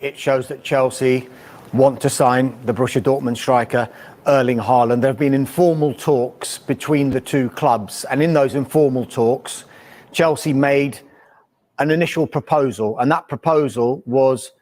It shows that Chelsea want to sign the Borussia Dortmund striker Erling Haaland. There have been informal talks between the two clubs, and in those informal talks, Chelsea made an initial proposal, and that proposal was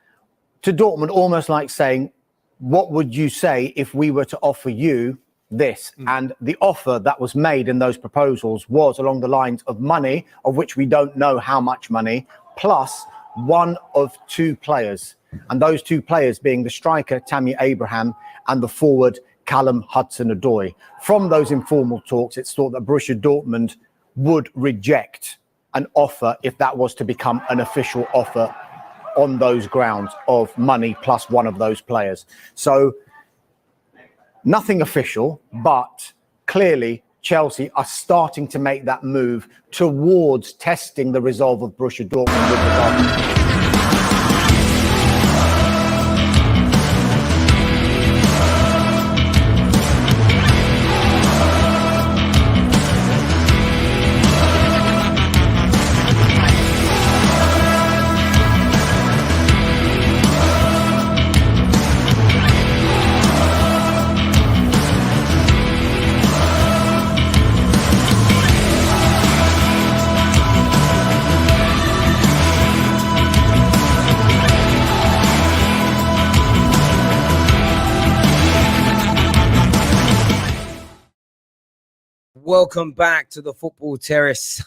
to Dortmund almost like saying, what would you say if we were to offer you this? And the offer that was made in those proposals was along the lines of money, of which we don't know how much money, plus one of two players, and those two players being the striker Tammy Abraham and the forward Callum Hudson-Odoi. From those informal talks, it's thought that Borussia Dortmund would reject an offer if that was to become an official offer on those grounds of money plus one of those players. So nothing official, but clearly Chelsea are starting to make that move towards testing the resolve of Borussia Dortmund with regard to Welcome back to the Football Terrace.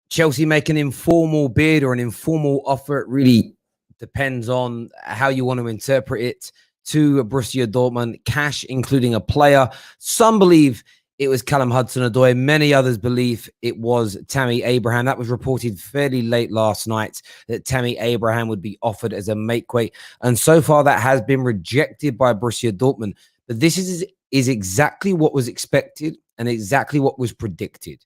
Chelsea make an informal bid or an informal offer. It really depends on how you want to interpret it, to Borussia Dortmund. Cash, including a player. Some believe it was Callum Hudson-Odoi. Many others believe it was Tammy Abraham. That was reported fairly late last night that Tammy Abraham would be offered as a make-weight. And so far that has been rejected by Borussia Dortmund. But this is exactly what was expected and exactly what was predicted,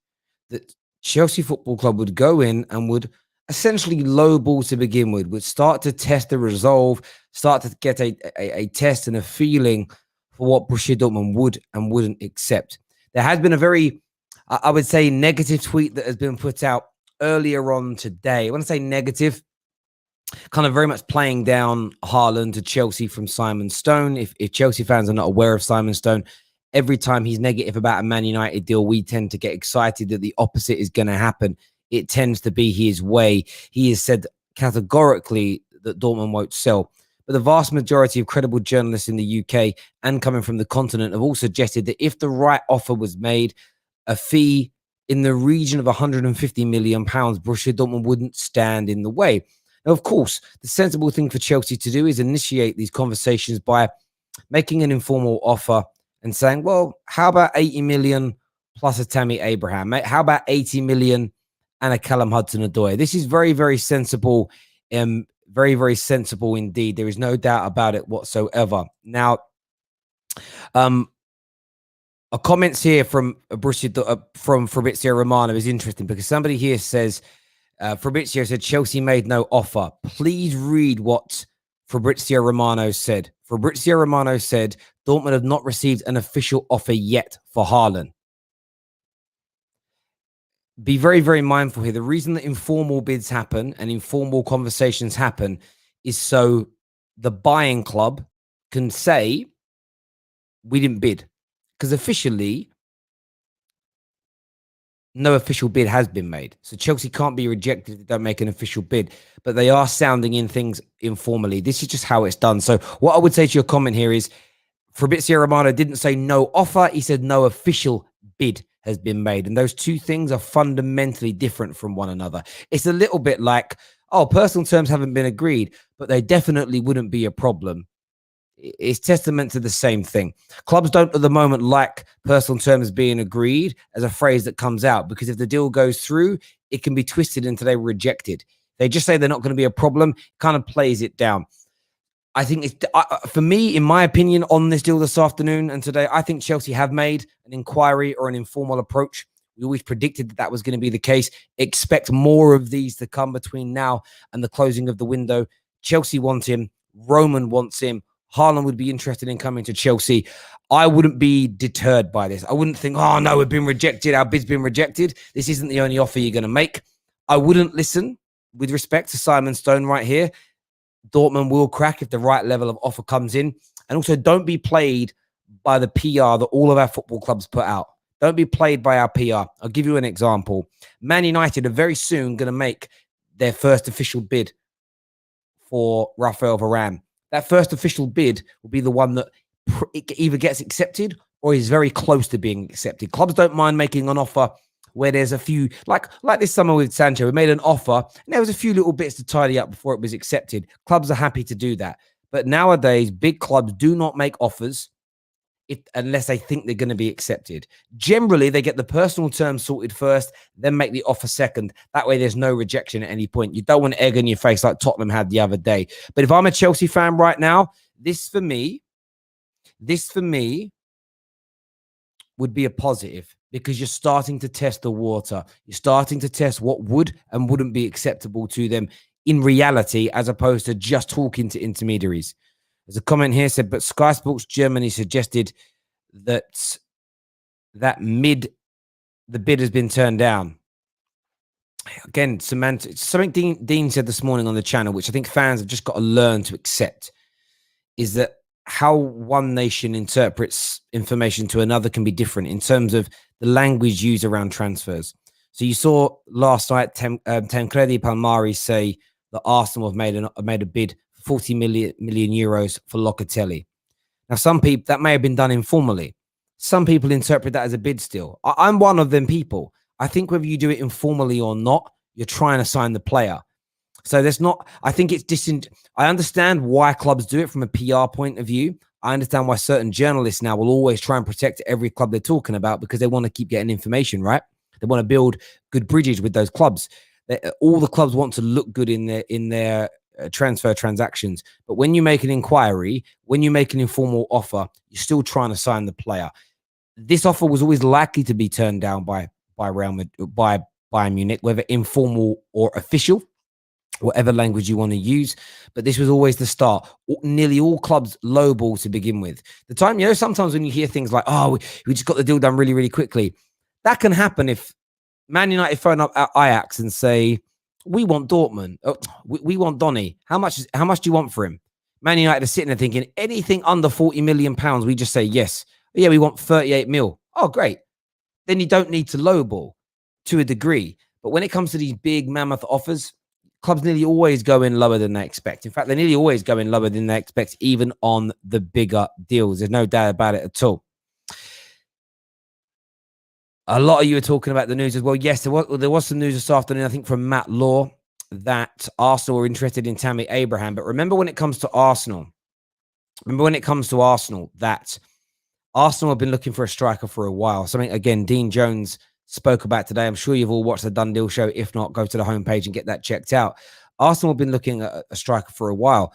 that Chelsea Football Club would go in and would essentially lowball to begin with, would start to test the resolve, start to get a test and a feeling for what Borussia Dortmund would and wouldn't accept. There has been a very, I would say, negative tweet that has been put out earlier on today. When I say negative, kind of very much playing down Haaland to Chelsea from Simon Stone. If Chelsea fans are not aware of Simon Stone, every time he's negative about a Man United deal, we tend to get excited that the opposite is going to happen. It tends to be his way. He has said categorically that Dortmund won't sell. But the vast majority of credible journalists in the UK and coming from the continent have all suggested that if the right offer was made, a fee in the region of £150 million, Borussia Dortmund wouldn't stand in the way. Now, of course, the sensible thing for Chelsea to do is initiate these conversations by making an informal offer and saying, well, how about 80 million plus a Tammy Abraham? How about 80 million and a Callum Hudson-Odoi? This is very, very sensible. Very, very sensible indeed. There is no doubt about it whatsoever. Now, a comments here from Fabrizio Romano is interesting because somebody here says, Fabrizio said Chelsea made no offer. Please read what Fabrizio Romano said. Fabrizio Romano said Dortmund have not received an official offer yet for Haaland. Be very, very mindful here. The reason that informal bids happen and informal conversations happen is so the buying club can say, we didn't bid. Because officially, no official bid has been made. So Chelsea can't be rejected if they don't make an official bid. But they are sounding in things informally. This is just how it's done. So what I would say to your comment here is Fabrizio Romano didn't say no offer. He said no official bid has been made. And those two things are fundamentally different from one another. It's a little bit like, oh, personal terms haven't been agreed, but they definitely wouldn't be a problem. It's testament to the same thing. Clubs don't at the moment like personal terms being agreed as a phrase that comes out, because if the deal goes through, it can be twisted into they were rejected. They just say they're not going to be a problem, kind of plays it down. I think it's, for me, in my opinion, on this deal this afternoon and today, I think Chelsea have made an inquiry or an informal approach. We always predicted that that was going to be the case. Expect more of these to come between now and the closing of the window. Chelsea want him. Roman wants him. Haaland would be interested in coming to Chelsea. I wouldn't be deterred by this. I wouldn't think, oh, no, we've been rejected. Our bid's been rejected. This isn't the only offer you're going to make. I wouldn't listen with respect to Simon Stone right here. Dortmund will crack if the right level of offer comes in. And also, don't be played by the PR that all of our football clubs put out. Don't be played by our PR. I'll give you an example. Man United are very soon going to make their first official bid for Rafael Varane. That first official bid will be the one that either gets accepted or is very close to being accepted. Clubs don't mind making an offer where there's a few, like this summer with Sancho, we made an offer and there was a few little bits to tidy up before it was accepted. Clubs are happy to do that. But nowadays, big clubs do not make offers unless they think they're going to be accepted. Generally, they get the personal terms sorted first, then make the offer second. That way, there's no rejection at any point. You don't want egg in your face like Tottenham had the other day. But if I'm a Chelsea fan right now, this for me would be a positive because you're starting to test the water. You're starting to test what would and wouldn't be acceptable to them in reality, as opposed to just talking to intermediaries. There's a comment here said, but Sky Sports Germany suggested that the bid has been turned down. Again, semantics. Something Dean said this morning on the channel, which I think fans have just got to learn to accept, is that how one nation interprets information to another can be different in terms of the language used around transfers. So you saw last night Tancredi Palmari say that Arsenal have made a bid 40 million euros for Locatelli. Now, some people, that may have been done informally. Some people interpret that as a bid still. I'm one of them people. I think whether you do it informally or not, you're trying to sign the player. So there's not, I think it's I understand why clubs do it from a PR point of view. I understand why certain journalists now will always try and protect every club they're talking about because they want to keep getting information, right? They want to build good bridges with those clubs. All the clubs want to look good in their transfer transactions. But when you make an inquiry, when you make an informal offer, you're still trying to sign the player. This offer was always likely to be turned down by Bayern Munich, whether informal or official, whatever language you want to use. But this was always the start. Nearly all clubs lowball to begin with. The time, sometimes when you hear things like, oh, we just got the deal done really, really quickly. That can happen if Man United phone up at Ajax and say, we want Dortmund. Oh, we want Donny. How much do you want for him? Man United are sitting there thinking anything under 40 million pounds, we just say yes. Yeah, we want 38 mil. Oh, great. Then you don't need to lowball to a degree. But when it comes to these big mammoth offers, clubs nearly always go in lower than they expect. In fact, they nearly always go in lower than they expect, even on the bigger deals. There's no doubt about it at all. A lot of you are talking about the news as well. Yes, there was some news this afternoon, I think, from Matt Law, that Arsenal were interested in Tammy Abraham. But remember when it comes to Arsenal, that Arsenal have been looking for a striker for a while. Something, again, Dean Jones spoke about today. I'm sure you've all watched the Done Deal show. If not, go to the homepage and get that checked out. Arsenal have been looking at a striker for a while.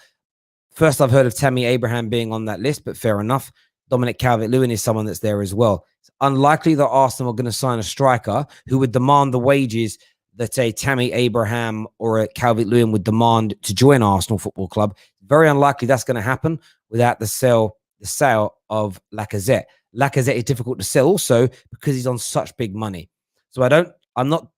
First, I've heard of Tammy Abraham being on that list, but fair enough. Dominic Calvert-Lewin is someone that's there as well. It's unlikely that Arsenal are going to sign a striker who would demand the wages that a Tammy Abraham or a Calvert-Lewin would demand to join Arsenal Football Club. Very unlikely that's going to happen without the sale of Lacazette. Lacazette is difficult to sell also because he's on such big money. So I'm not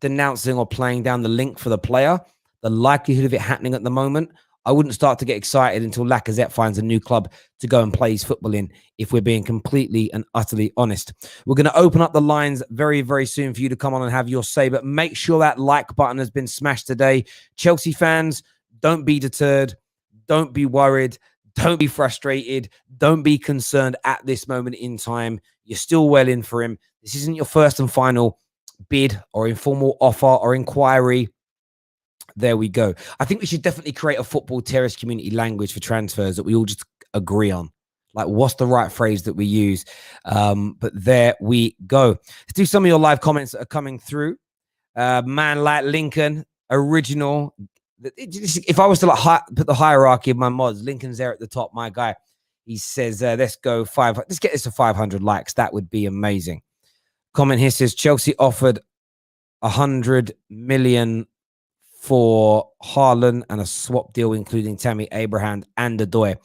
denouncing or playing down the link for the player. The likelihood of it happening at the moment, I wouldn't start to get excited until Lacazette finds a new club to go and play his football in, if we're being completely and utterly honest. We're going to open up the lines very, very soon for you to come on and have your say, but make sure that like button has been smashed today. Chelsea fans, don't be deterred. Don't be worried. Don't be frustrated. Don't be concerned at this moment in time. You're still well in for him. This isn't your first and final bid or informal offer or inquiry. There we go. I think we should definitely create a football terrace community language for transfers that we all just agree on. Like, what's the right phrase that we use? But there we go. Let's do some of your live comments that are coming through. Man like Lincoln, original. If I was to put the hierarchy of my mods, Lincoln's there at the top, my guy. He says, let's go let's get this to 500 likes. That would be amazing. Comment here says, Chelsea offered 100 million for Haaland and a swap deal, including Tammy Abraham and Adoy.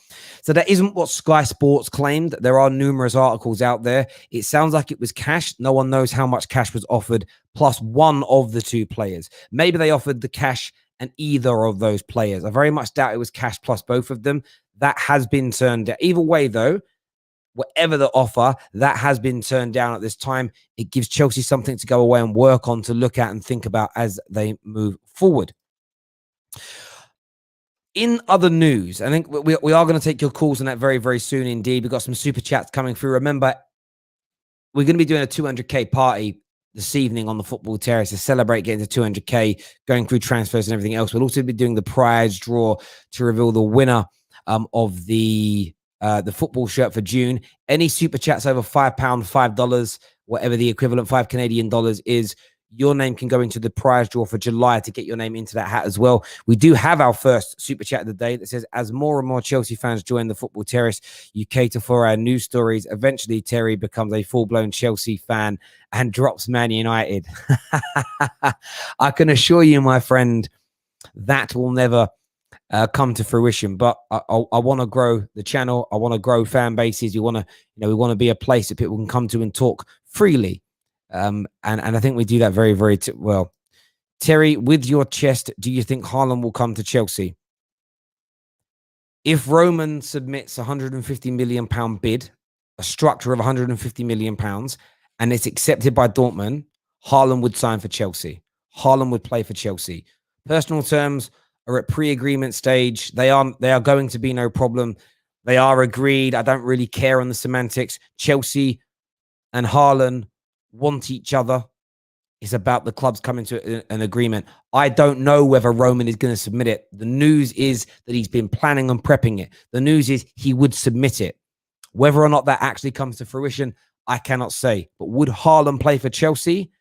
So that isn't what Sky Sports claimed. There are numerous articles out there. It sounds like it was cash. No one knows how much cash was offered, plus one of the two players. Maybe they offered the cash and either of those players. I very much doubt it was cash plus both of them. That has been turned down. Either way, though, whatever the offer, that has been turned down at this time. It gives Chelsea something to go away and work on, to look at and think about as they move forward. In other news, I think we are going to take your calls on that very, very soon indeed. We've got some super chats coming through. Remember, we're going to be doing a 200K party this evening on the Football Terrace to celebrate getting to 200K, going through transfers and everything else. We'll also be doing the prize draw to reveal the winner of the football shirt for June. Any super chats over £5, $5, whatever the equivalent, $5 is, your name can go into the prize draw for July to get your name into that hat as well. We do have our first super chat of the day that says, as more and more Chelsea fans join the Football Terrace, you cater for our news stories. Eventually, Terry becomes a full-blown Chelsea fan and drops Man United. I can assure you, my friend, that will never come to fruition. But I want to grow the channel. I want to grow fan bases. We want to be a place that people can come to and talk freely. And I think we do that very, very well. Terry, with your chest, do you think Haaland will come to Chelsea? If Roman submits a £150 million bid, a structure of £150 million, and it's accepted by Dortmund, Haaland would sign for Chelsea. Haaland would play for Chelsea. Personal terms are at pre-agreement stage. They are going to be no problem. They are agreed. I don't really care on the semantics. Chelsea and Haaland want each other. It's about the clubs coming to an agreement. I don't know whether Roman is going to submit it. The news is that he's been planning on prepping it. The news is he would submit it. Whether or not that actually comes to fruition, I cannot say. But would Haaland play for Chelsea?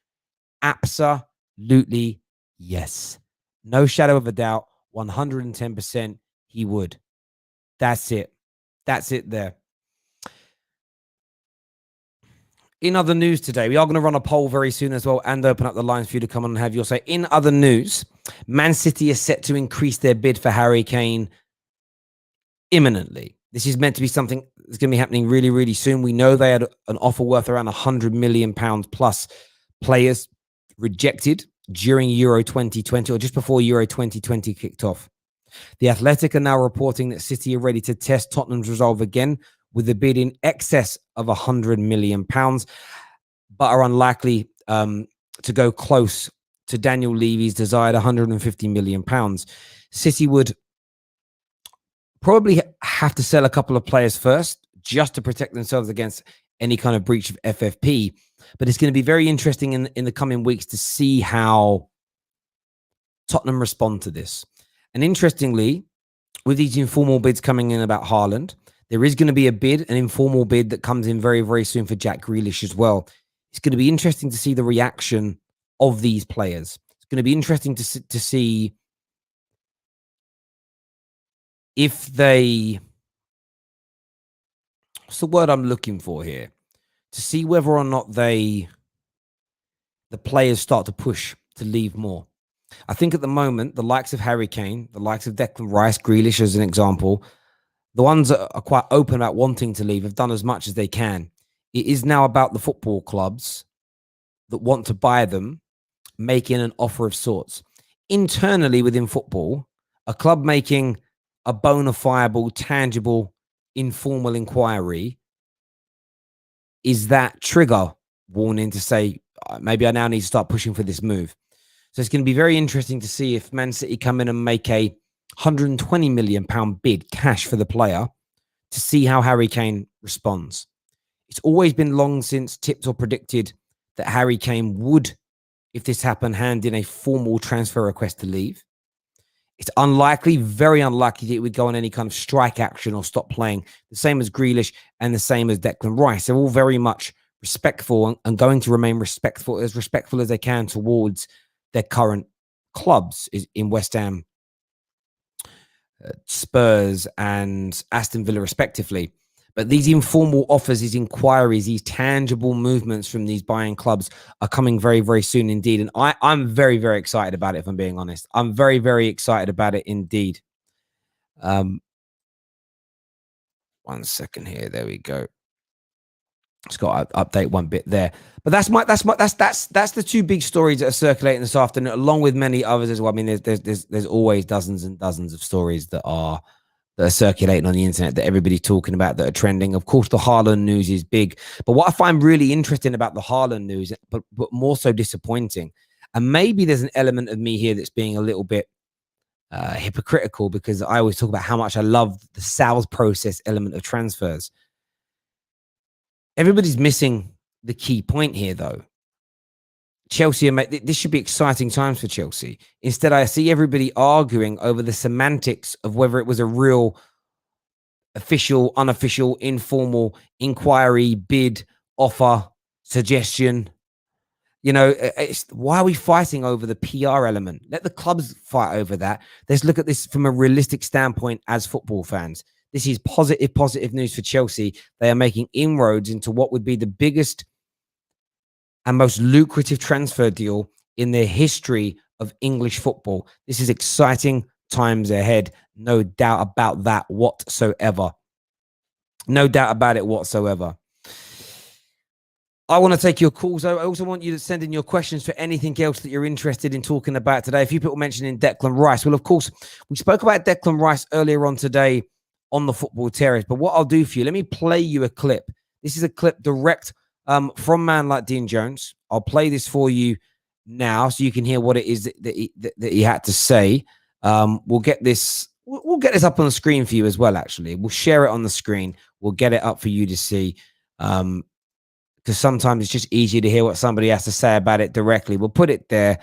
Absolutely yes. No shadow of a doubt. 110% he would. That's it. That's it there. In other news today, we are going to run a poll very soon as well and open up the lines for you to come on and have your say. In other news, Man City is set to increase their bid for Harry Kane imminently. This is meant to be something that's going to be happening really, really soon. We know they had an offer worth around £100 million plus. Players rejected during Euro 2020 or just before Euro 2020 kicked off. The Athletic are now reporting that City are ready to test Tottenham's resolve again with a bid in excess of £100 million, but are unlikely to go close to Daniel Levy's desired £150 million. City would probably have to sell a couple of players first just to protect themselves against any kind of breach of FFP. But it's going to be very interesting in the coming weeks to see how Tottenham respond to this. And interestingly, with these informal bids coming in about Haaland, there is going to be a bid, an informal bid that comes in very, very soon for Jack Grealish as well. It's going to be interesting to see the reaction of these players. It's going to be interesting to see if they... What's the word I'm looking for here? To see whether or not the players start to push to leave more. I think at the moment, the likes of Harry Kane, the likes of Declan Rice, Grealish as an example, the ones that are quite open about wanting to leave have done as much as they can. It is now about the football clubs that want to buy them making an offer of sorts. Internally within football, a club making a bona fide, tangible, informal inquiry is that trigger warning to say, maybe I now need to start pushing for this move. So it's going to be very interesting to see if Man City come in and make a £120 million bid cash for the player to see how Harry Kane responds. It's always been long since tipped or predicted that Harry Kane would, if this happened, hand in a formal transfer request to leave. It's unlikely, very unlikely that it would go on any kind of strike action or stop playing. The same as Grealish and the same as Declan Rice. They're all very much respectful and going to remain respectful as they can towards their current clubs in West Ham, Spurs and Aston Villa respectively. But these informal offers, these inquiries, these tangible movements from these buying clubs are coming very, very soon indeed. And I'm very, very excited about it, if I'm being honest. I'm very, very excited about it indeed. 1 second here. There we go. Just got to update one bit there. But that's the two big stories that are circulating this afternoon, along with many others as well. I mean, there's always dozens and dozens of stories that are circulating on the internet that everybody's talking about, that are trending. Of course, the Haaland news is big. But what I find really interesting about the Haaland news, but more so disappointing, and maybe there's an element of me here that's being a little bit hypocritical, because I always talk about how much I love the sales process element of transfers. Everybody's missing the key point here, though. Chelsea, this should be exciting times for Chelsea. Instead, I see everybody arguing over the semantics of whether it was a real official, unofficial, informal inquiry, bid, offer, suggestion. You know, why are we fighting over the PR element? Let the clubs fight over that. Let's look at this from a realistic standpoint as football fans. This is positive news for Chelsea. They are making inroads into what would be the biggest and most lucrative transfer deal in the history of English football. This is exciting times ahead. No doubt about that whatsoever. No doubt about it whatsoever. I want to take your calls. I also want you to send in your questions for anything else that you're interested in talking about today. A few people mentioning Declan Rice. Well, of course, we spoke about Declan Rice earlier on today on the Football Terrace. But what I'll do for you, let me play you a clip. This is a clip direct from man like Dean Jones. I'll play this for you now so you can hear what it is that he had to say. We'll get this up on the screen for you as well, actually. We'll share it on the screen. We'll get it up for you to see. Because sometimes it's just easier to hear what somebody has to say about it directly. We'll put it there.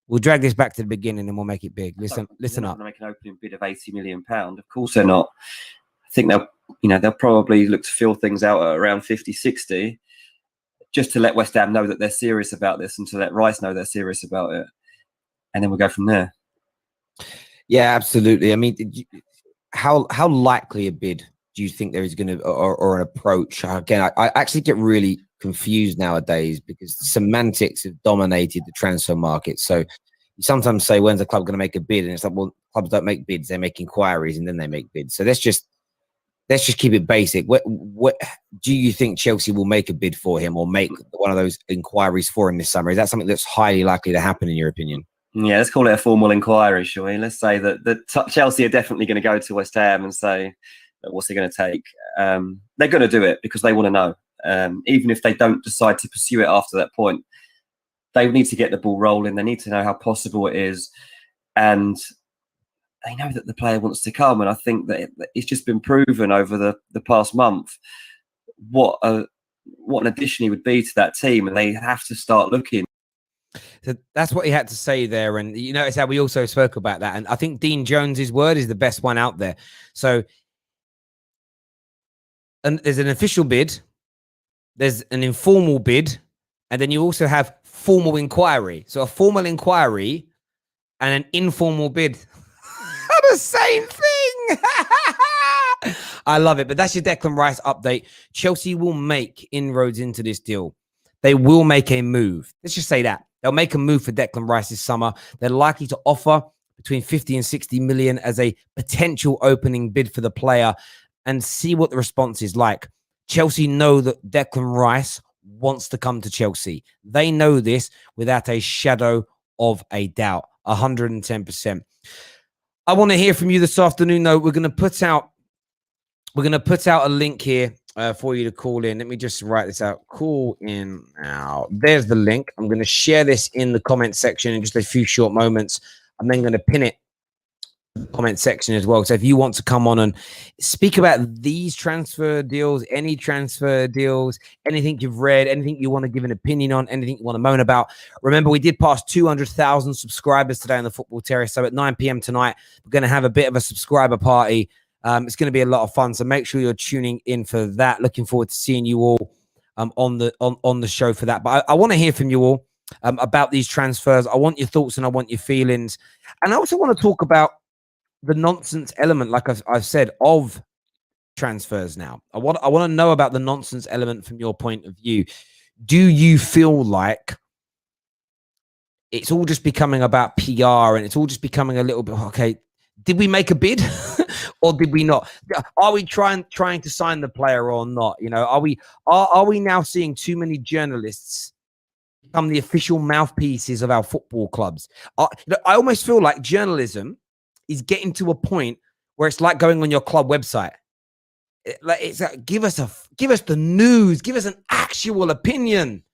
We'll drag this back to the beginning and we'll make it big. Listen up. They're making an opening bid of £80 million. Of course they're not. I think they'll probably look to fill things out at around 50, 60, just to let West Ham know that they're serious about this and to let Rice know they're serious about it. And then we'll go from there. Yeah, absolutely. I mean, how likely a bid do you think there is going to, or an approach? Again, I actually get really confused nowadays because the semantics have dominated the transfer market. So you sometimes say, when's the club going to make a bid? And it's like, well, clubs don't make bids. They make inquiries and then they make bids. So let's just keep it basic. What do you think Chelsea will make a bid for him or make one of those inquiries for him this summer? Is that something that's highly likely to happen in your opinion? Yeah, let's call it a formal inquiry, shall we? Let's say that Chelsea are definitely going to go to West Ham and say, what's he going to take? They're going to do it because they want to know. Even if they don't decide to pursue it after that point, they need to get the ball rolling. They need to know how possible it is. And they know that the player wants to come. And I think that it's just been proven over the past month what an addition he would be to that team. And they have to start looking. So that's what he had to say there. And you notice how we also spoke about that. And I think Dean Jones's word is the best one out there. So and there's an official bid, there's an informal bid, and then you also have formal inquiry. So a formal inquiry and an informal bid are the same thing. I love it. But that's your Declan Rice update. Chelsea will make inroads into this deal. They will make a move. Let's just say that. They'll make a move for Declan Rice this summer. They're likely to offer between 50 and 60 million as a potential opening bid for the player and see what the response is like. Chelsea know that Declan Rice wants to come to Chelsea. They know this without a shadow of a doubt, 110%. I want to hear from you this afternoon, though. We're going to put out a link here for you to call in. Let me just write this out. Call in now. There's the link. I'm going to share this in the comment section in just a few short moments. I'm then going to pin it comment section as well. So if you want to come on and speak about these transfer deals, any transfer deals, anything you've read, anything you want to give an opinion on, anything you want to moan about, remember we did pass 200,000 subscribers today on the Football Terrace. So at 9 p.m. tonight, we're going to have a bit of a subscriber party. It's going to be a lot of fun. So make sure you're tuning in for that. Looking forward to seeing you all on the show for that. But I want to hear from you all about these transfers. I want your thoughts and I want your feelings. And I also want to talk about the nonsense element, like I've said, of transfers now. I want to know about the nonsense element from your point of view. Do you feel like it's all just becoming about PR and it's all just becoming a little bit, okay, Did we make a bid or did we not? Are we trying to sign the player or not? You know, are we now seeing too many journalists become the official mouthpieces of our football clubs? I almost feel like journalism is getting to a point where it's like going on your club website. It's like, give us the news, give us an actual opinion.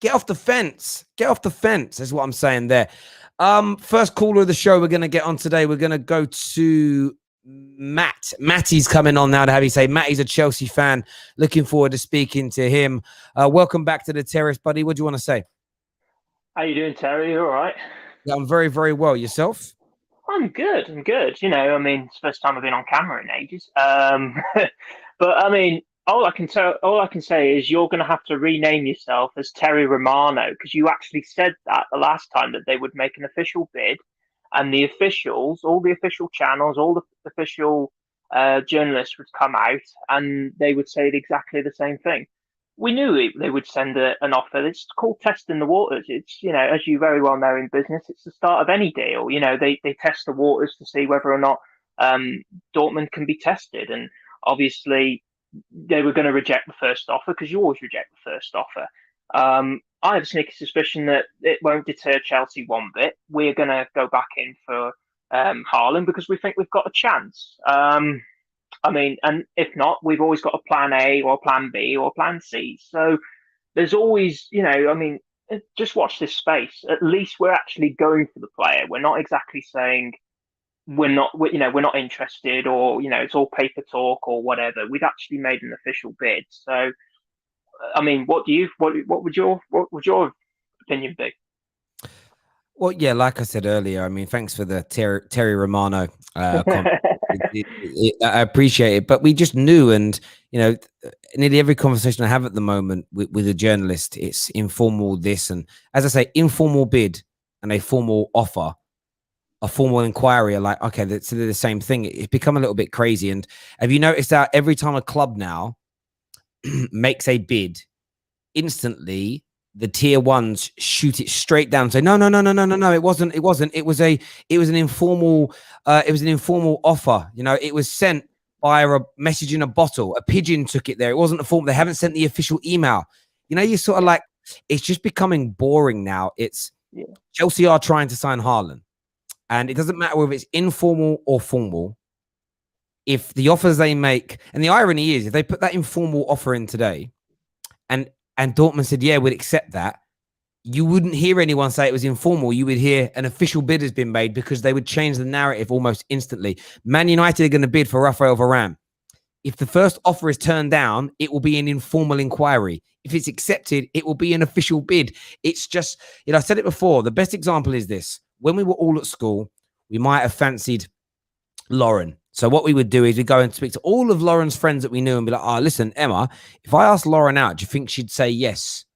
Get off the fence. Get off the fence is what I'm saying there. First caller of the show we're going to get on today. We're going to go to Matt. Matty's coming on now to have you say. Matty's a Chelsea fan. Looking forward to speaking to him. Welcome back to the terrace, buddy. What do you want to say? How you doing, Terry? You all right? Yeah, I'm very, very well. Yourself? I'm good. You know, I mean, it's the first time I've been on camera in ages. But I mean, all I can say is you're going to have to rename yourself as Terry Romano, because you actually said that the last time that they would make an official bid, and the officials, all the official channels, all the official journalists would come out and they would say exactly the same thing. We knew they would send an offer. It's called testing the waters. It's, you know, as you very well know in business, it's the start of any deal. You know, they test the waters to see whether or not Dortmund can be tested. And obviously, they were going to reject the first offer, because you always reject the first offer. I have a sneaky suspicion that it won't deter Chelsea one bit. We're going to go back in for Haaland because we think we've got a chance. I mean, and if not, we've always got a plan A or a plan B or a plan C. So there's always, you know, I mean, just watch this space. At least we're actually going for the player. We're not exactly saying we're not interested, or, you know, it's all paper talk or whatever. We've actually made an official bid. So, I mean, what would your opinion be? Well, yeah, like I said earlier, I mean, thanks for the Terry Romano comment. I appreciate it, but we just knew, and you know, nearly every conversation I have at the moment with a journalist, it's informal this, and as I say, informal bid and a formal offer, a formal inquiry are like, okay, they're the same thing. It's become a little bit crazy. And have you noticed that every time a club now makes a bid, instantly the tier ones shoot it straight down. Say, no. It wasn't. It was an informal offer. You know, it was sent by a message in a bottle. A pigeon took it there. It wasn't a form. They haven't sent the official email. You know, you're sort of like, it's just becoming boring now. Chelsea are trying to sign Haaland, and it doesn't matter whether it's informal or formal. If the offers they make, and the irony is, if they put that informal offer in today, and Dortmund said, yeah, we'd accept that, you wouldn't hear anyone say it was informal. You would hear an official bid has been made, because they would change the narrative almost instantly. Man United are going to bid for Rafael Varane. If the first offer is turned down, it will be an informal inquiry. If it's accepted, it will be an official bid. It's just, you know, I said it before. The best example is this. When we were all at school, we might have fancied Lauren. So what we would do is we go and speak to all of Lauren's friends that we knew and be like, oh, listen, Emma, if I asked Lauren out, do you think she'd say yes?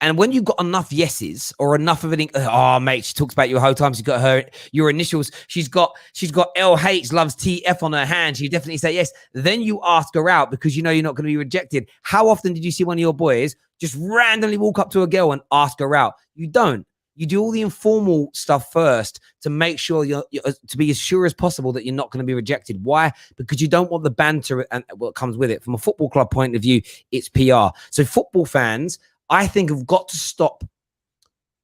And when you've got enough yeses or enough of it, oh, mate, she talks about you the whole time. She's got your initials. She's got LH, loves TF on her hand. She definitely say yes. Then you ask her out because you know you're not going to be rejected. How often did you see one of your boys just randomly walk up to a girl and ask her out? You don't. You do all the informal stuff first to make sure you're to be as sure as possible that you're not going to be rejected. Why? Because you don't want the banter and what comes with it. From a football club point of view, it's PR. So football fans, I think, have got to stop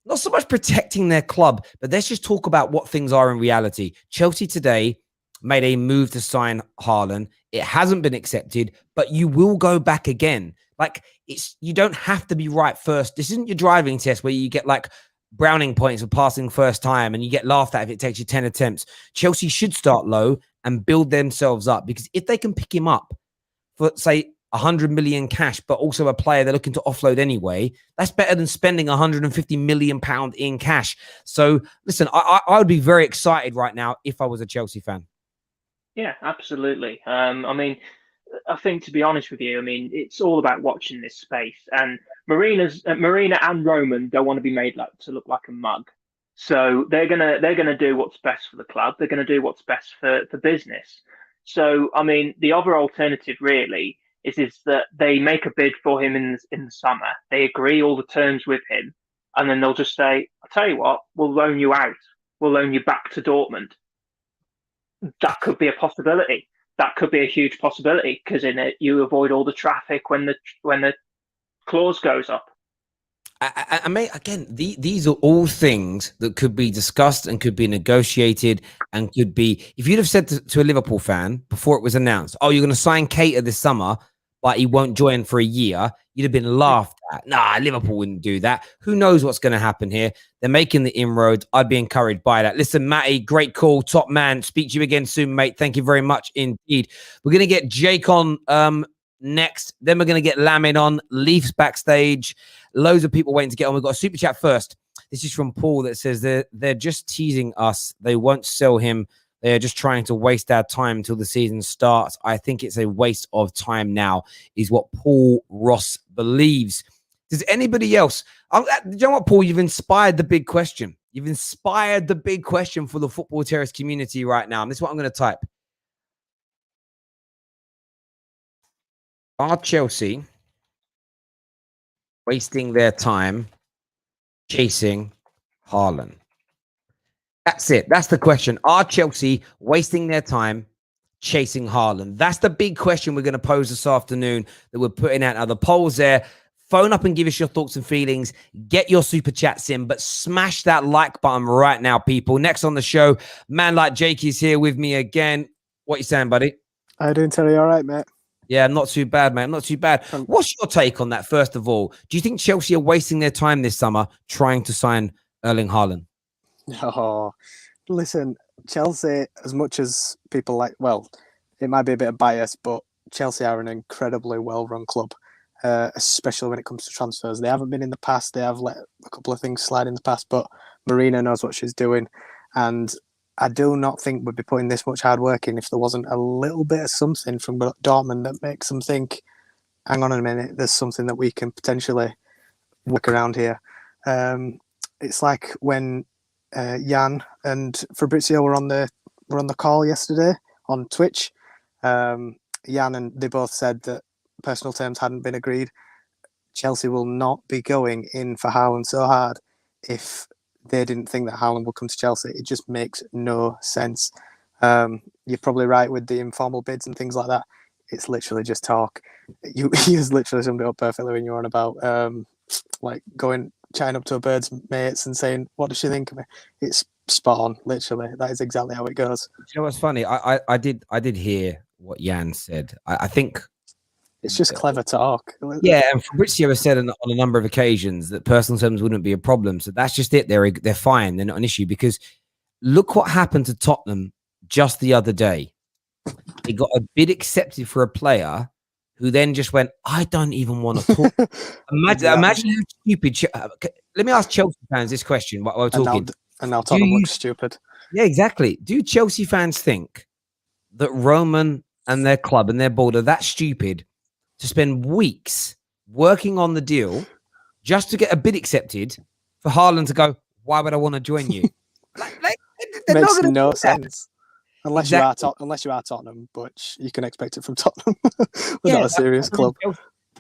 not so much protecting their club, but let's just talk about what things are in reality. Chelsea today made a move to sign Haaland. It hasn't been accepted, but you will go back again. Like, you don't have to be right first. This isn't your driving test where you get like Browning points for passing first time and you get laughed at if it takes you 10 attempts. Chelsea should start low and build themselves up, because if they can pick him up for, say, 100 million cash, but also a player they're looking to offload anyway, that's better than spending 150 million pound in cash. So listen, I would be very excited right now if I was a Chelsea fan. Yeah, absolutely. I mean, I think, to be honest with you, I mean, it's all about watching this space. And Marina and Roman don't want to be made to look like a mug. So they're gonna do what's best for the club. They're gonna do what's best for business. So I mean, the other alternative really is that they make a bid for him in the summer. They agree all the terms with him, and then they'll just say, "I'll tell you what, we'll loan you out. We'll loan you back to Dortmund." that could be a possibility. That could be a huge possibility because in it you avoid all the traffic when the clause goes up. I mean, again, these are all things that could be discussed and could be negotiated and could be. If you'd have said to a Liverpool fan before it was announced, "Oh, you're going to sign Keita this summer, but he won't join for a year," you'd have been laughed at. Nah, Liverpool wouldn't do that. Who knows what's going to happen here? They're making the inroads. I'd be encouraged by that. Listen, Matty, great call, top man. Speak to you again soon, mate. Thank you very much indeed. We're going to get Jake on next. Then we're going to get Lamin on. Leafs backstage. Loads of people waiting to get on. We've got a super chat first. This is from Paul that says they're just teasing us. They won't sell him. They're just trying to waste our time until the season starts. I think it's a waste of time now, is what Paul Ross believes. Does anybody else? Do you know what, Paul? You've inspired the big question. You've inspired the big question for the Football Terrace community right now. And this is what I'm going to type. Are Chelsea wasting their time chasing Haaland? That's it. That's the question. Are Chelsea wasting their time chasing Haaland? That's the big question we're going to pose this afternoon that we're putting out. Now, the poll's there. Phone up and give us your thoughts and feelings. Get your super chats in, but smash that like button right now, people. Next on the show, man like Jake is here with me again. What you saying, buddy? How you doing, Terry? All right, mate? Yeah, not too bad, man. Not too bad. What's your take on that, first of all? Do you think Chelsea are wasting their time this summer trying to sign Erling Haaland? Oh, listen, Chelsea, as much as people like, well, it might be a bit of bias, but Chelsea are an incredibly well-run club, especially when it comes to transfers. They haven't been in the past. They have let a couple of things slide in the past, but Marina knows what she's doing. And I do not think we'd be putting this much hard work in if there wasn't a little bit of something from Dortmund that makes them think, hang on a minute, there's something that we can potentially work around here. It's like when Jan and Fabrizio were on the call yesterday on Twitch. Jan and they both said that personal terms hadn't been agreed. Chelsea will not be going in for Haaland so hard if they didn't think that Haaland would come to Chelsea. It just makes no sense. You're probably right with the informal bids and things like that. It's literally just talk. You just literally summed it up perfectly when you were on about like chatting up to a bird's mates and saying, "What does she think of me?" It's spot on. Literally, that is exactly how it goes. You know what's funny? I did hear what Jan said. I think it's just clever talk. Yeah, and Fabrizio has said on a number of occasions that personal terms wouldn't be a problem. So that's just it. They're fine. They're not an issue, because look what happened to Tottenham just the other day. They got a bid accepted for a player who then just went, "I don't even want to talk." Imagine how stupid. Let me ask Chelsea fans this question while we're talking. And now Tottenham looks stupid. Yeah, exactly. Do Chelsea fans think that Roman and their club and their board are that stupid to spend weeks working on the deal just to get a bid accepted for Haaland to go, "Why would I want to join you?" Makes no sense. Unless you are Tottenham, but you can expect it from Tottenham. We're not a serious club.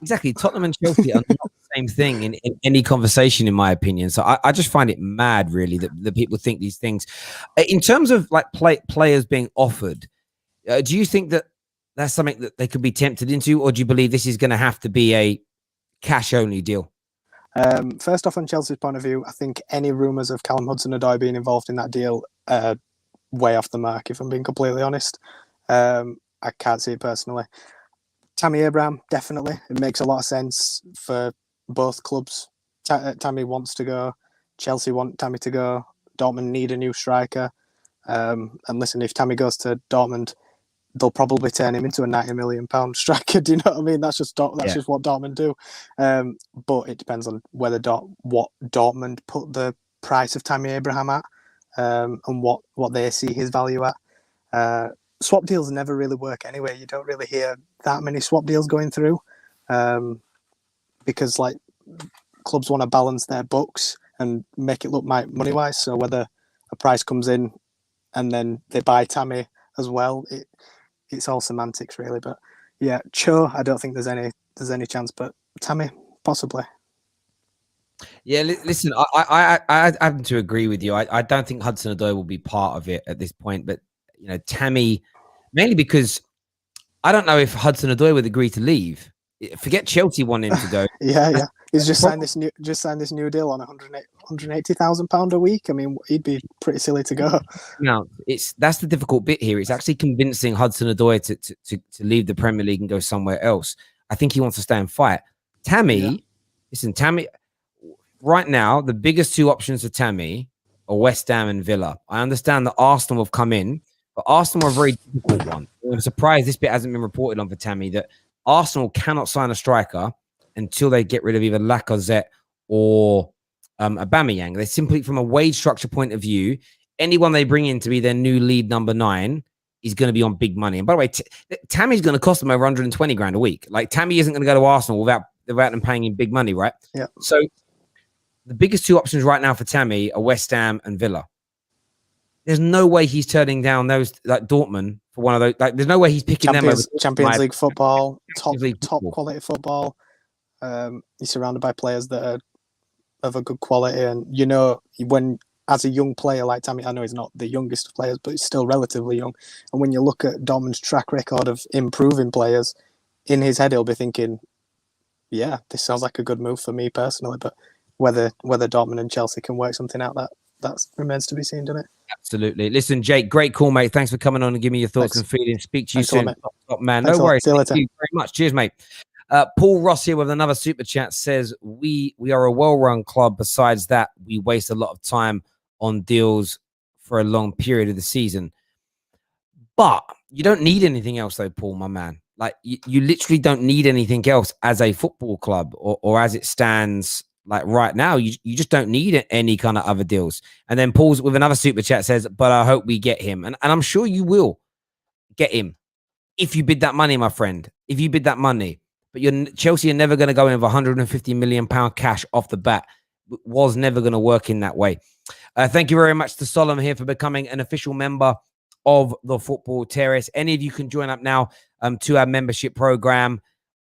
Exactly. Tottenham and Chelsea are not the same thing in any conversation, in my opinion. So I just find it mad, really, that people think these things. In terms of like players being offered, do you think that that's something that they could be tempted into, or do you believe this is going to have to be a cash-only deal? First off, on Chelsea's point of view, I think any rumours of Callum Hudson-Odoi being involved in that deal way off the mark, if I'm being completely honest. I can't see it personally. Tammy Abraham, definitely. It makes a lot of sense for both clubs. Tammy wants to go. Chelsea want Tammy to go. Dortmund need a new striker. And listen, if Tammy goes to Dortmund, they'll probably turn him into a £90 million striker. Do you know what I mean? That's just what Dortmund do. But it depends on whether what Dortmund put the price of Tammy Abraham at, and what they see his value at. Swap deals never really work anyway. You don't really hear that many swap deals going through, because like clubs want to balance their books and make it look money wise. So whether a price comes in and then they buy Tammy as well, it's all semantics really. But yeah, Cho, I don't think there's any chance, but Tammy possibly. Yeah, listen, I happen to agree with you. I don't think Hudson-Odoi will be part of it at this point, but Tammy, mainly because I don't know if Hudson-Odoi would agree to leave. Forget Chelsea wanting him to go. Yeah. He's just signed this new deal on £180,000 a week. I mean, he'd be pretty silly to go. Now, that's the difficult bit here. It's actually convincing Hudson-Odoi to leave the Premier League and go somewhere else. I think he wants to stay and fight. Tammy, listen, Tammy, right now, the biggest two options for Tammy are West Ham and Villa. I understand that Arsenal have come in, but Arsenal are a very difficult one. I'm surprised this bit hasn't been reported on for Tammy, that Arsenal cannot sign a striker until they get rid of either Lacazette or Aubameyang. They simply, from a wage structure point of view, anyone they bring in to be their new lead number 9 is going to be on big money. And by the way, Tammy's going to cost them over 120 grand a week. Like, Tammy isn't going to go to Arsenal without them paying him big money, right? Yeah. So the biggest two options right now for Tammy are West Ham and Villa. There's no way he's turning down those, like Dortmund, for one of those. Like, there's no way he's picking them over Champions League football, top football. quality football. He's surrounded by players that are of a good quality, and when as a young player like Tammy, I know he's not the youngest of players, but he's still relatively young. And when you look at Dortmund's track record of improving players, in his head he'll be thinking, "Yeah, this sounds like a good move for me personally." But whether Dortmund and Chelsea can work something out, that remains to be seen, doesn't it? Absolutely. Listen, Jake, great call, mate. Thanks for coming on and giving me your thoughts and feelings. Speak to you soon, top man. No worries. See you later. Thank you very much. Cheers, mate. Paul Ross here with another super chat says, we are a well-run club. Besides that, we waste a lot of time on deals for a long period of the season. But you don't need anything else though, Paul, my man. Like, you literally don't need anything else as a football club or as it stands. Like right now, you just don't need any kind of other deals. And then Paul's with another super chat says, but I hope we get him. And I'm sure you will get him if you bid that money, my friend. If you bid that money. But Chelsea are never going to go in with £150 million cash off the bat. It was never going to work in that way. Thank you very much to Solomon here for becoming an official member of the Football Terrace. Any of you can join up now to our membership program.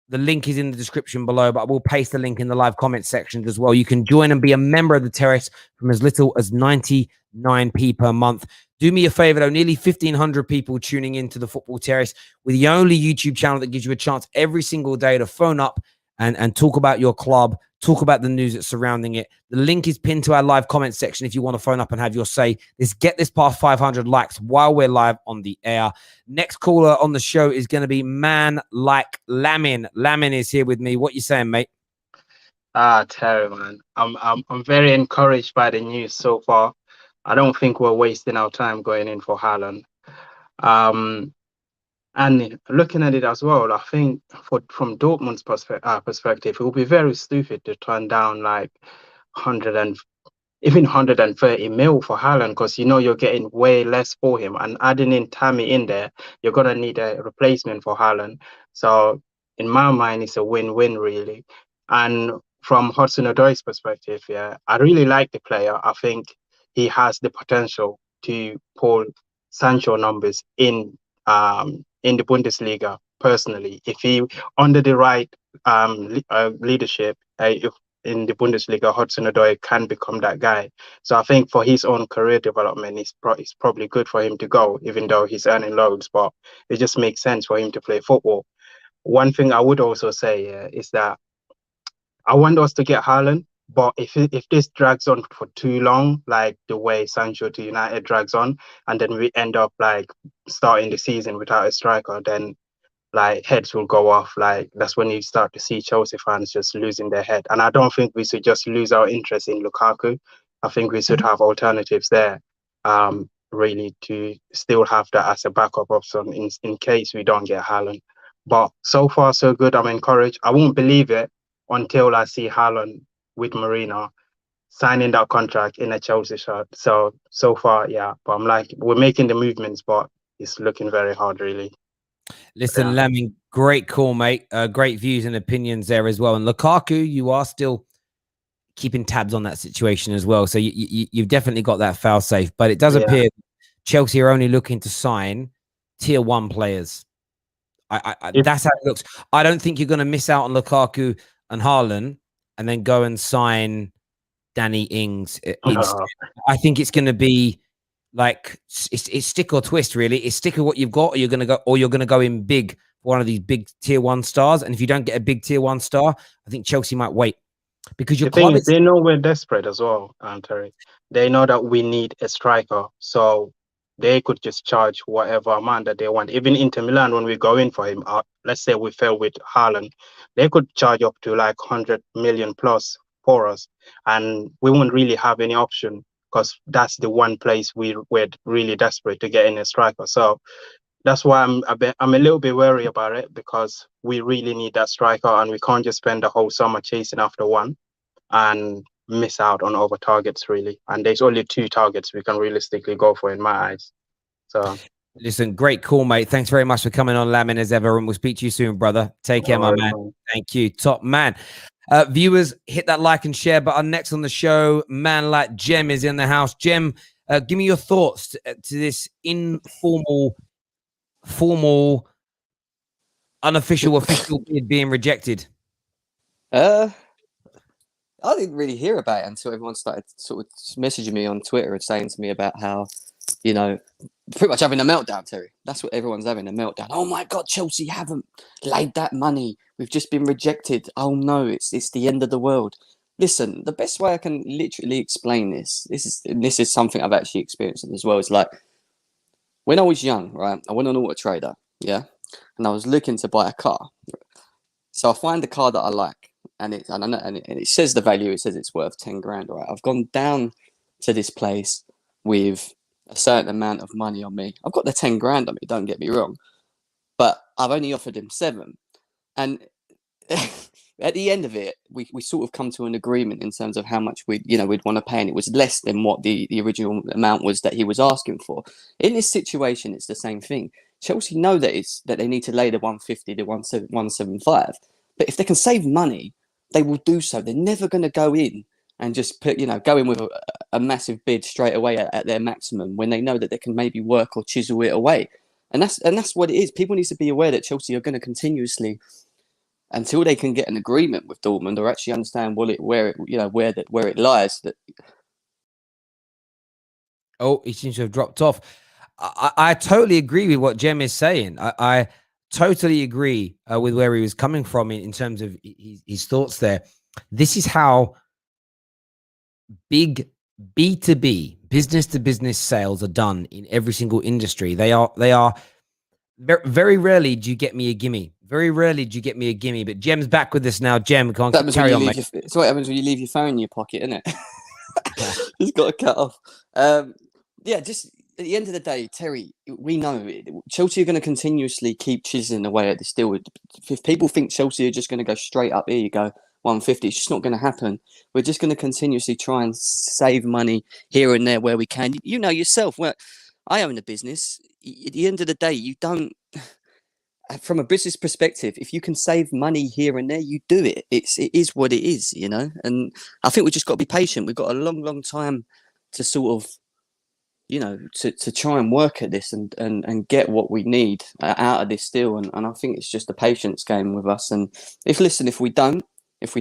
The link is in the description below, but I will paste the link in the live comment section as well. You can join and be a member of the Terrace from as little as 99p per month. Do me a favor, though, nearly 1,500 people tuning into the Football Terrace with the only YouTube channel that gives you a chance every single day to phone up and talk about your club, talk about the news that's surrounding it. The link is pinned to our live comment section if you want to phone up and have your say. Let's get this past 500 likes while we're live on the air. Next caller on the show is going to be Man Like Lamin. Lamin is here with me. What you saying, mate? Terry, man. I'm very encouraged by the news so far. I don't think we're wasting our time going in for Haaland. And looking at it as well, I think from Dortmund's perspective, it would be very stupid to turn down like 130 mil for Haaland, because you're getting way less for him. And adding in Tammy in there, you're gonna need a replacement for Haaland. So in my mind, it's a win-win really. And from Hudson-Odoi's perspective, yeah, I really like the player. I think he has the potential to pull Sancho numbers in the Bundesliga. Personally, if he under the right leadership, if in the Bundesliga, Hudson-Odoi can become that guy. So I think for his own career development, it's probably good for him to go, even though he's earning loads. But it just makes sense for him to play football. One thing I would also say is that I want us to get Haaland, but if this drags on for too long, like the way Sancho to United drags on, and then we end up like starting the season without a striker, then like heads will go off. Like that's when you start to see Chelsea fans just losing their head. And I don't think we should just lose our interest in Lukaku. I think we should have alternatives there, really, to still have that as a backup option in case we don't get Haaland. But so far so good. I'm encouraged. I won't believe it until I see Haaland with Marina signing that contract in a Chelsea shirt. So far, yeah. But I'm like, we're making the movements, but it's looking very hard, really. Listen, yeah. Lamin, great call, mate. Great views and opinions there as well. And Lukaku, you are still keeping tabs on that situation as well. So you've definitely got that foul safe. But it does appear Chelsea are only looking to sign tier 1 players. That's how it looks. I don't think you're going to miss out on Lukaku and Haaland and then go and sign Danny Ings instead. I think it's going to be like it's stick or twist, really. It's stick with what you've got, or you're gonna go in big for one of these big tier 1 stars. And if you don't get a big tier 1 star, I think Chelsea might wait, because your The thing club is, they know we're desperate as well, Terry. They know that we need a striker, so they could just charge whatever amount that they want. Even Inter Milan, when we go in for him, let's say we fail with Haaland, they could charge up to like 100 million plus for us, and we won't really have any option, because that's the one place we're really desperate to get in a striker. So that's why I'm a little bit wary about it, because we really need that striker, and we can't just spend the whole summer chasing after one and miss out on other targets, really. And there's only 2 targets we can realistically go for in my eyes. So listen, great call, mate. Thanks very much for coming on, Lamin, as ever, and we'll speak to you soon, brother. Take care, my man. Thank you. Top man. Viewers, hit that like and share button. Next on the show, man like Jem is in the house. Jem, give me your thoughts to this informal, formal, unofficial, official bid being rejected. I didn't really hear about it until everyone started sort of messaging me on Twitter and saying to me about how, you know, pretty much having a meltdown, Terry. That's what everyone's having, a meltdown. Oh my God, Chelsea haven't laid that money. We've just been rejected. Oh no, it's the end of the world. Listen, the best way I can literally explain this is something I've actually experienced as well. It's like, when I was young, right, I went on Auto Trader, yeah, and I was looking to buy a car. So I find the car that I like. And it says the value. It says it's worth 10 grand. Right, I've gone down to this place with a certain amount of money on me. I've got the 10 grand on me. Don't get me wrong, but I've only offered him 7. And at the end of it, we sort of come to an agreement in terms of how much we'd want to pay, and it was less than what the original amount was that he was asking for. In this situation, it's the same thing. Chelsea know that they need to lay the 150 to 175, but if they can save money, they will do so. They're never going to go in and just go in with a massive bid straight away at their maximum, when they know that they can maybe work or chisel it away. And that's what it is. People need to be aware that Chelsea are going to continuously, until they can get an agreement with Dortmund or actually understand where it lies. That he seems to have dropped off. I totally agree with what Jem is saying. I totally agree with where he was coming from in terms of his thoughts there. This is how big B2B, business to business sales are done in every single industry. They are very rarely do you get me a gimme. Very rarely do you get me a gimme. But Jem's back with us now. Jem, can't carry on, mate. It's what happens when you leave your phone in your pocket, isn't it? Just got to cut off. Just at the end of the day, Terry, we know Chelsea are going to continuously keep chiseling away at this deal. If people think Chelsea are just going to go straight up, here you go, 150, it's just not going to happen. We're just going to continuously try and save money here and there where we can. You know yourself, I own a business. At the end of the day, you don't, from a business perspective, if you can save money here and there, you do it. It is what it is, and I think we've just got to be patient. We've got a long time to sort of, to try and work at this and get what we need out of this deal. And I think it's just a patience game with us. And if we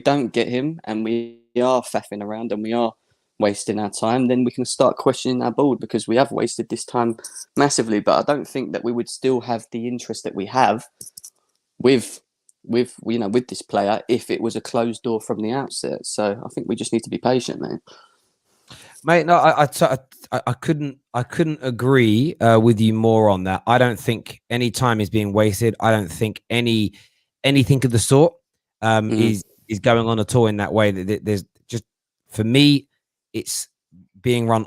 don't get him, and we are faffing around and we are wasting our time, then we can start questioning our board, because we have wasted this time massively. But I don't think that we would still have the interest that we have with this player if it was a closed door from the outset. So I think we just need to be patient, mate. No, I couldn't agree with you more on that. I don't think any time is being wasted. I don't think anything of the sort is going on at all in that way. There's just, for me, it's being run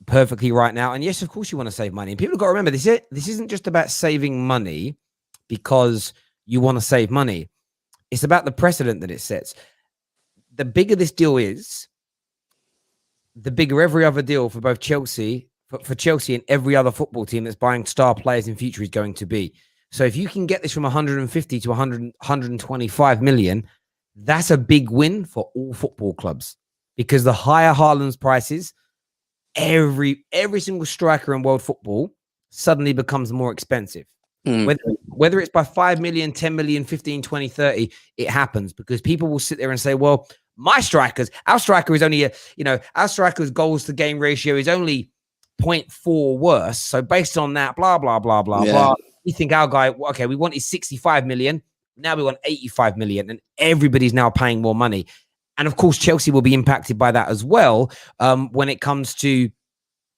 perfectly right now. And yes, of course you want to save money. And people have got to remember, this isn't just about saving money because you want to save money. It's about the precedent that it sets. The bigger this deal is, the bigger every other deal for both Chelsea, for Chelsea and every other football team that's buying star players in future is going to be. So if you can get this from 150 to 125 million, that's a big win for all football clubs, because the higher Haaland's prices, every single striker in world football suddenly becomes more expensive. Whether it's by 5 million, 10 million, 15, 20, 30, it happens, because people will sit there and say, well, our striker's goals to game ratio is only 0.4 worse. So based on that, blah, blah, blah, blah, blah, we think our guy, okay, we wanted 65 million. Now we want 85 million, and everybody's now paying more money. And of course, Chelsea will be impacted by that as well. When it comes to,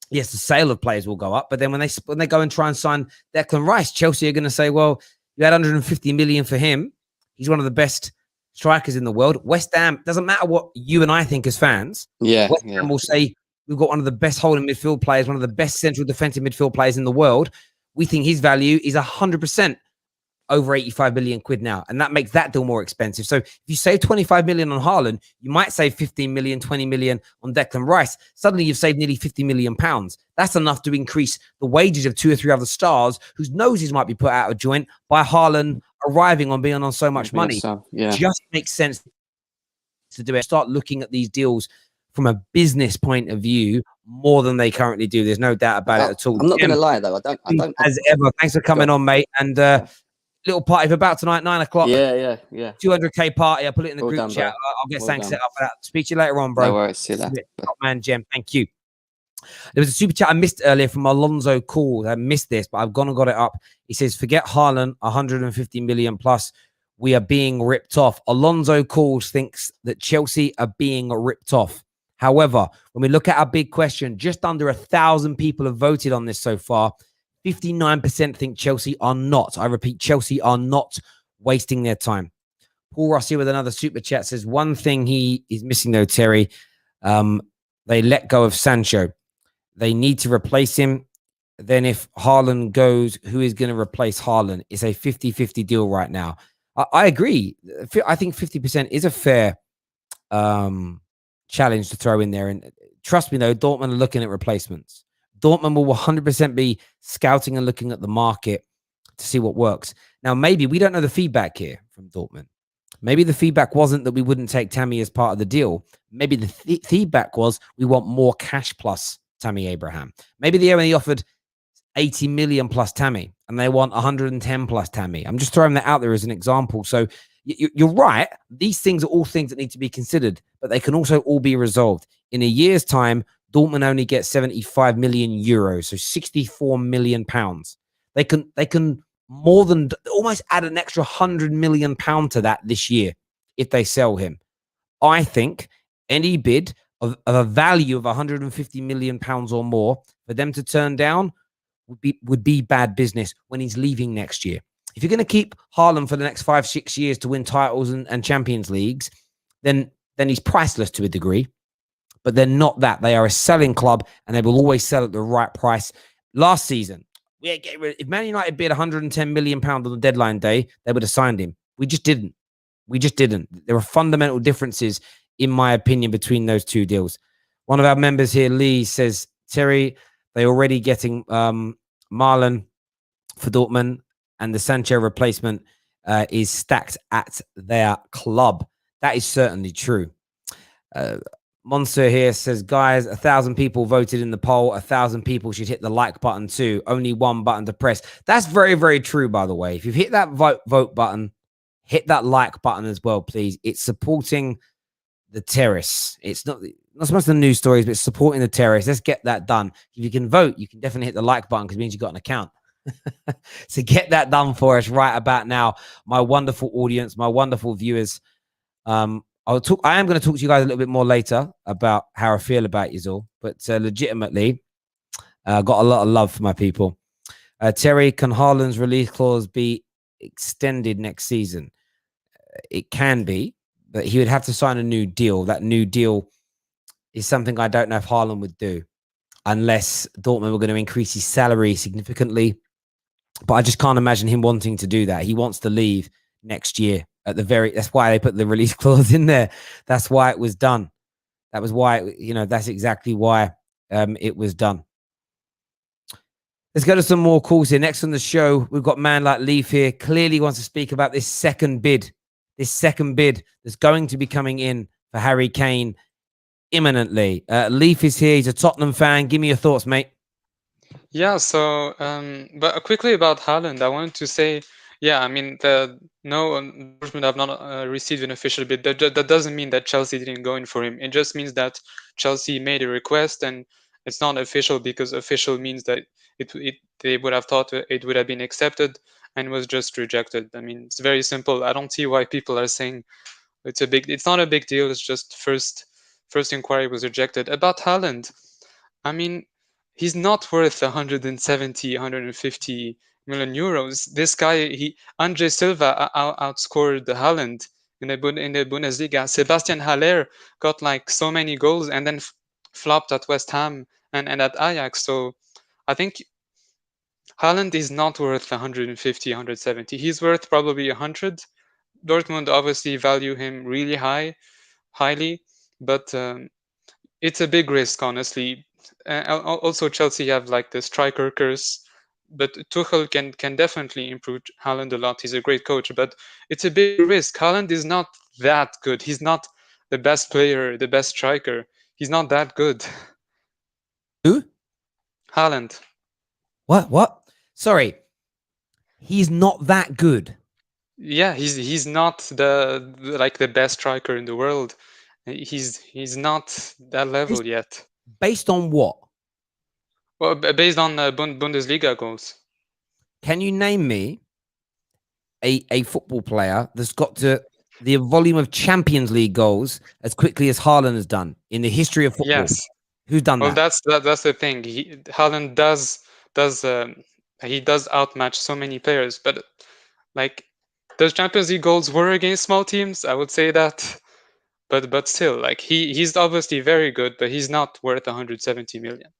yes, the sale of players will go up, but then when they go and try and sign Declan Rice, Chelsea are going to say, well, you had 150 million for him. He's one of the best strikers in the world. West Ham, doesn't matter what you and I think as fans. West Ham will say, we've got one of the best holding midfield players, one of the best central defensive midfield players in the world. We think his value is 100% over 85 million quid now. And that makes that deal more expensive. So if you save 25 million on Haaland, you might save 15 million, 20 million on Declan Rice. Suddenly you've saved nearly 50 million pounds. That's enough to increase the wages of 2 or 3 other stars whose noses might be put out of joint by Haaland arriving on being on so much money. Just makes sense to do it. Start looking at these deals from a business point of view more than they currently do. There's no doubt about it at all. I'm not going to lie though. I don't. As ever, thanks for coming on, mate. And little party for about tonight, 9 o'clock. Yeah. 200k party. I'll put it in the Well group done, chat. bro. I'll get Well something done. set up for that. Speak to you later on, bro. No worries. See you later. Top man, Jem. Thank you. There was a super chat I missed earlier from Alonso Call. I missed this, but I've gone and got it up. He says, forget Haaland, 150 million plus. We are being ripped off. Alonso Calls thinks that Chelsea are being ripped off. However, when we look at our big question, just under 1,000 people have voted on this so far. 59% think Chelsea are not. I repeat, Chelsea are not wasting their time. Paul Rossi with another super chat says, one thing he is missing though, Terry, they let go of Sancho. They need to replace him. Then if Haaland goes, who is going to replace Haaland? It's a 50-50 deal right now. I agree. I think 50% is a fair challenge to throw in there. And trust me, though, Dortmund are looking at replacements. Dortmund will 100% be scouting and looking at the market to see what works. Now, maybe we don't know the feedback here from Dortmund. Maybe the feedback wasn't that we wouldn't take Tammy as part of the deal. Maybe the feedback was we want more cash plus Tammy Abraham. Maybe they only offered 80 million plus Tammy and they want 110 plus Tammy. I'm just throwing that out there as an example. So you're right. These things are all things that need to be considered, but they can also all be resolved. In a year's time, Dortmund only gets 75 million euros, so 64 million pounds. They can more than almost add an extra 100 million pound to that this year if they sell him. I think any bid of a value of 150 million pounds or more for them to turn down would be bad business when he's leaving next year. If you're going to keep Haaland for the next 5-6 years to win titles and Champions Leagues, then he's priceless to a degree. But they're not that. They are a selling club, and they will always sell at the right price. Last season, if Man United bid 110 million pounds on the deadline day, they would have signed him. We just didn't. There are fundamental differences, in my opinion, between those two deals. One of our members here, Lee, says, Terry, they're already getting Marlon for Dortmund, and the Sancho replacement is stacked at their club. That is certainly true. Monster here says, guys, 1,000 people voted in the poll. 1,000 people should hit the like button too. Only one button to press. That's very, very true, by the way. If you've hit that vote button, hit that like button as well, please. It's supporting the terrace. It's not so much the news stories, but it's supporting the terrace. Let's get that done. If you can vote, you can definitely hit the like button because it means you've got an account. So get that done for us right about now. My wonderful audience, my wonderful viewers. I am going to talk to you guys a little bit more later about how I feel about you all, but legitimately, got a lot of love for my people. Terry, can Haaland's release clause be extended next season? It can be, but he would have to sign a new deal. That new deal is something I don't know if Haaland would do unless Dortmund were going to increase his salary significantly. But I just can't imagine him wanting to do that. He wants to leave next year at the that's why they put the release clause in there. That's why it was done. That was why, that's exactly why it was done. Let's go to some more calls here. Next on the show, we've got man like Leaf here. Clearly wants to speak about this second bid that's going to be coming in for Harry Kane imminently. Leaf is here. He's a Tottenham fan. Give me your thoughts, mate. Yeah, so but quickly about Haaland, I wanted to say, yeah, I mean, Dortmund have not received an official bid. That doesn't mean that Chelsea didn't go in for him. It just means that Chelsea made a request, and It's not official because official means that they would have thought it would have been accepted and was just rejected. I mean, it's very simple. I don't see why people are saying it's not a big deal. It's just first inquiry was rejected. About Haaland, I mean, he's not worth 170, 150 million euros. This guy, Andre Silva outscored Haaland in the Bundesliga. Sebastian Haller got like so many goals and then flopped at West Ham and at Ajax. So I think Haaland is not worth 150, 170. He's worth probably 100. Dortmund obviously value him really highly, but it's a big risk, honestly. Also, Chelsea have like the striker curse, but Tuchel can definitely improve Haaland a lot. He's a great coach, but it's a big risk. Haaland is not that good. He's not the best player, the best striker. He's not that good. Who? Haaland. What? Sorry. He's not that good. Yeah, he's not the best striker in the world. He's not that level yet. Based on what? Well, based on Bundesliga goals. Can you name me a football player that's got to the volume of Champions League goals as quickly as Haaland has done in the history of football? Yes. Who's done that? Well, that's the thing. Haaland does outmatch so many players, but like those Champions League goals were against small teams. I would say that, but still, like he's obviously very good, but he's not worth 170 million.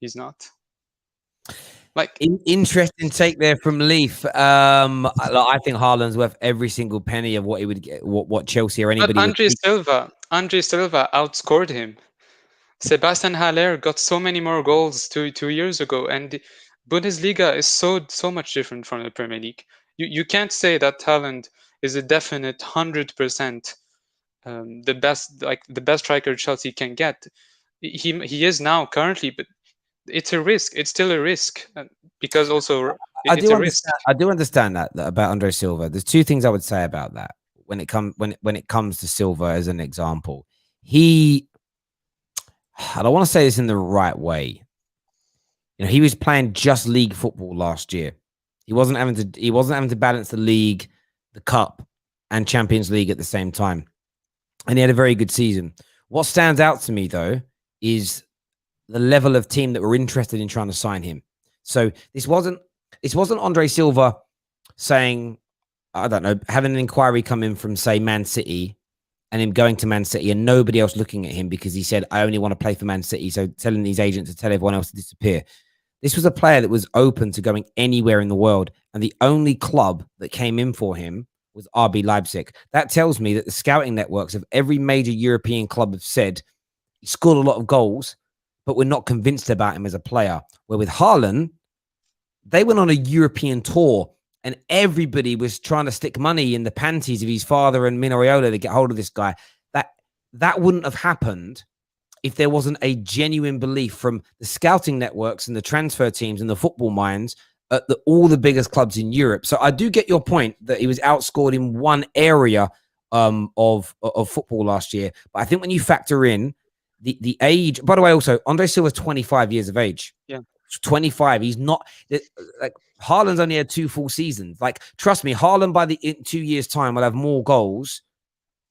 He's not. Like interesting take there from Leaf. I think Haaland's worth every single penny of what he would get, what Chelsea or anybody. But Andre Silva outscored him. Sebastian Haller got so many more goals 2 years ago, and Bundesliga is so much different from the Premier League. You can't say that Haaland is a definite 100% the best striker Chelsea can get. He is now currently, but it's a risk. It's still a risk because also it's a risk. I do understand that about Andre Silva. There's two things I would say about that when it comes to Silva as an example. I don't want to say this in the right way. You know, he was playing just league football last year. He wasn't having to balance the league, the cup, and Champions League at the same time. And he had a very good season. What stands out to me though is the level of team that were interested in trying to sign him. So this wasn't Andre Silva saying, I don't know, having an inquiry come in from, say, Man City and him going to Man City and nobody else looking at him because he said, I only want to play for Man City. So telling these agents to tell everyone else to disappear. This was a player that was open to going anywhere in the world. And the only club that came in for him was RB Leipzig. That tells me that the scouting networks of every major European club have said he scored a lot of goals, but we're not convinced about him as a player. Where with Haaland, they went on a European tour and everybody was trying to stick money in the panties of his father and Mino Raiola to get hold of this guy. That wouldn't have happened if there wasn't a genuine belief from the scouting networks and the transfer teams and the football minds at all the biggest clubs in Europe. So I do get your point that he was outscored in one area of football last year. But I think when you factor in the age, by the way, also Andre Silva's 25 years of age. Yeah. 25. He's not like Haaland's only had 2 full seasons. Like, trust me, Haaland in 2 years' time will have more goals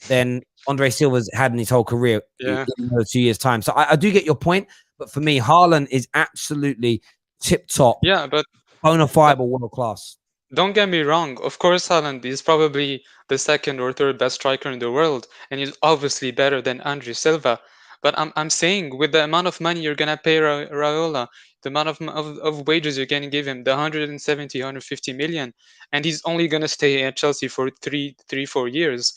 than Andre Silva's had in his whole career in 2 years' time. So I do get your point, but for me, Haaland is absolutely tip top. Yeah, but bona fide world class. Don't get me wrong. Of course, Haaland is probably the second or third best striker in the world, and he's obviously better than Andre Silva. But I'm saying, with the amount of money you're gonna pay Raiola, the amount of wages you're gonna give him, the 170, 150 million, and he's only gonna stay at Chelsea for 4 years.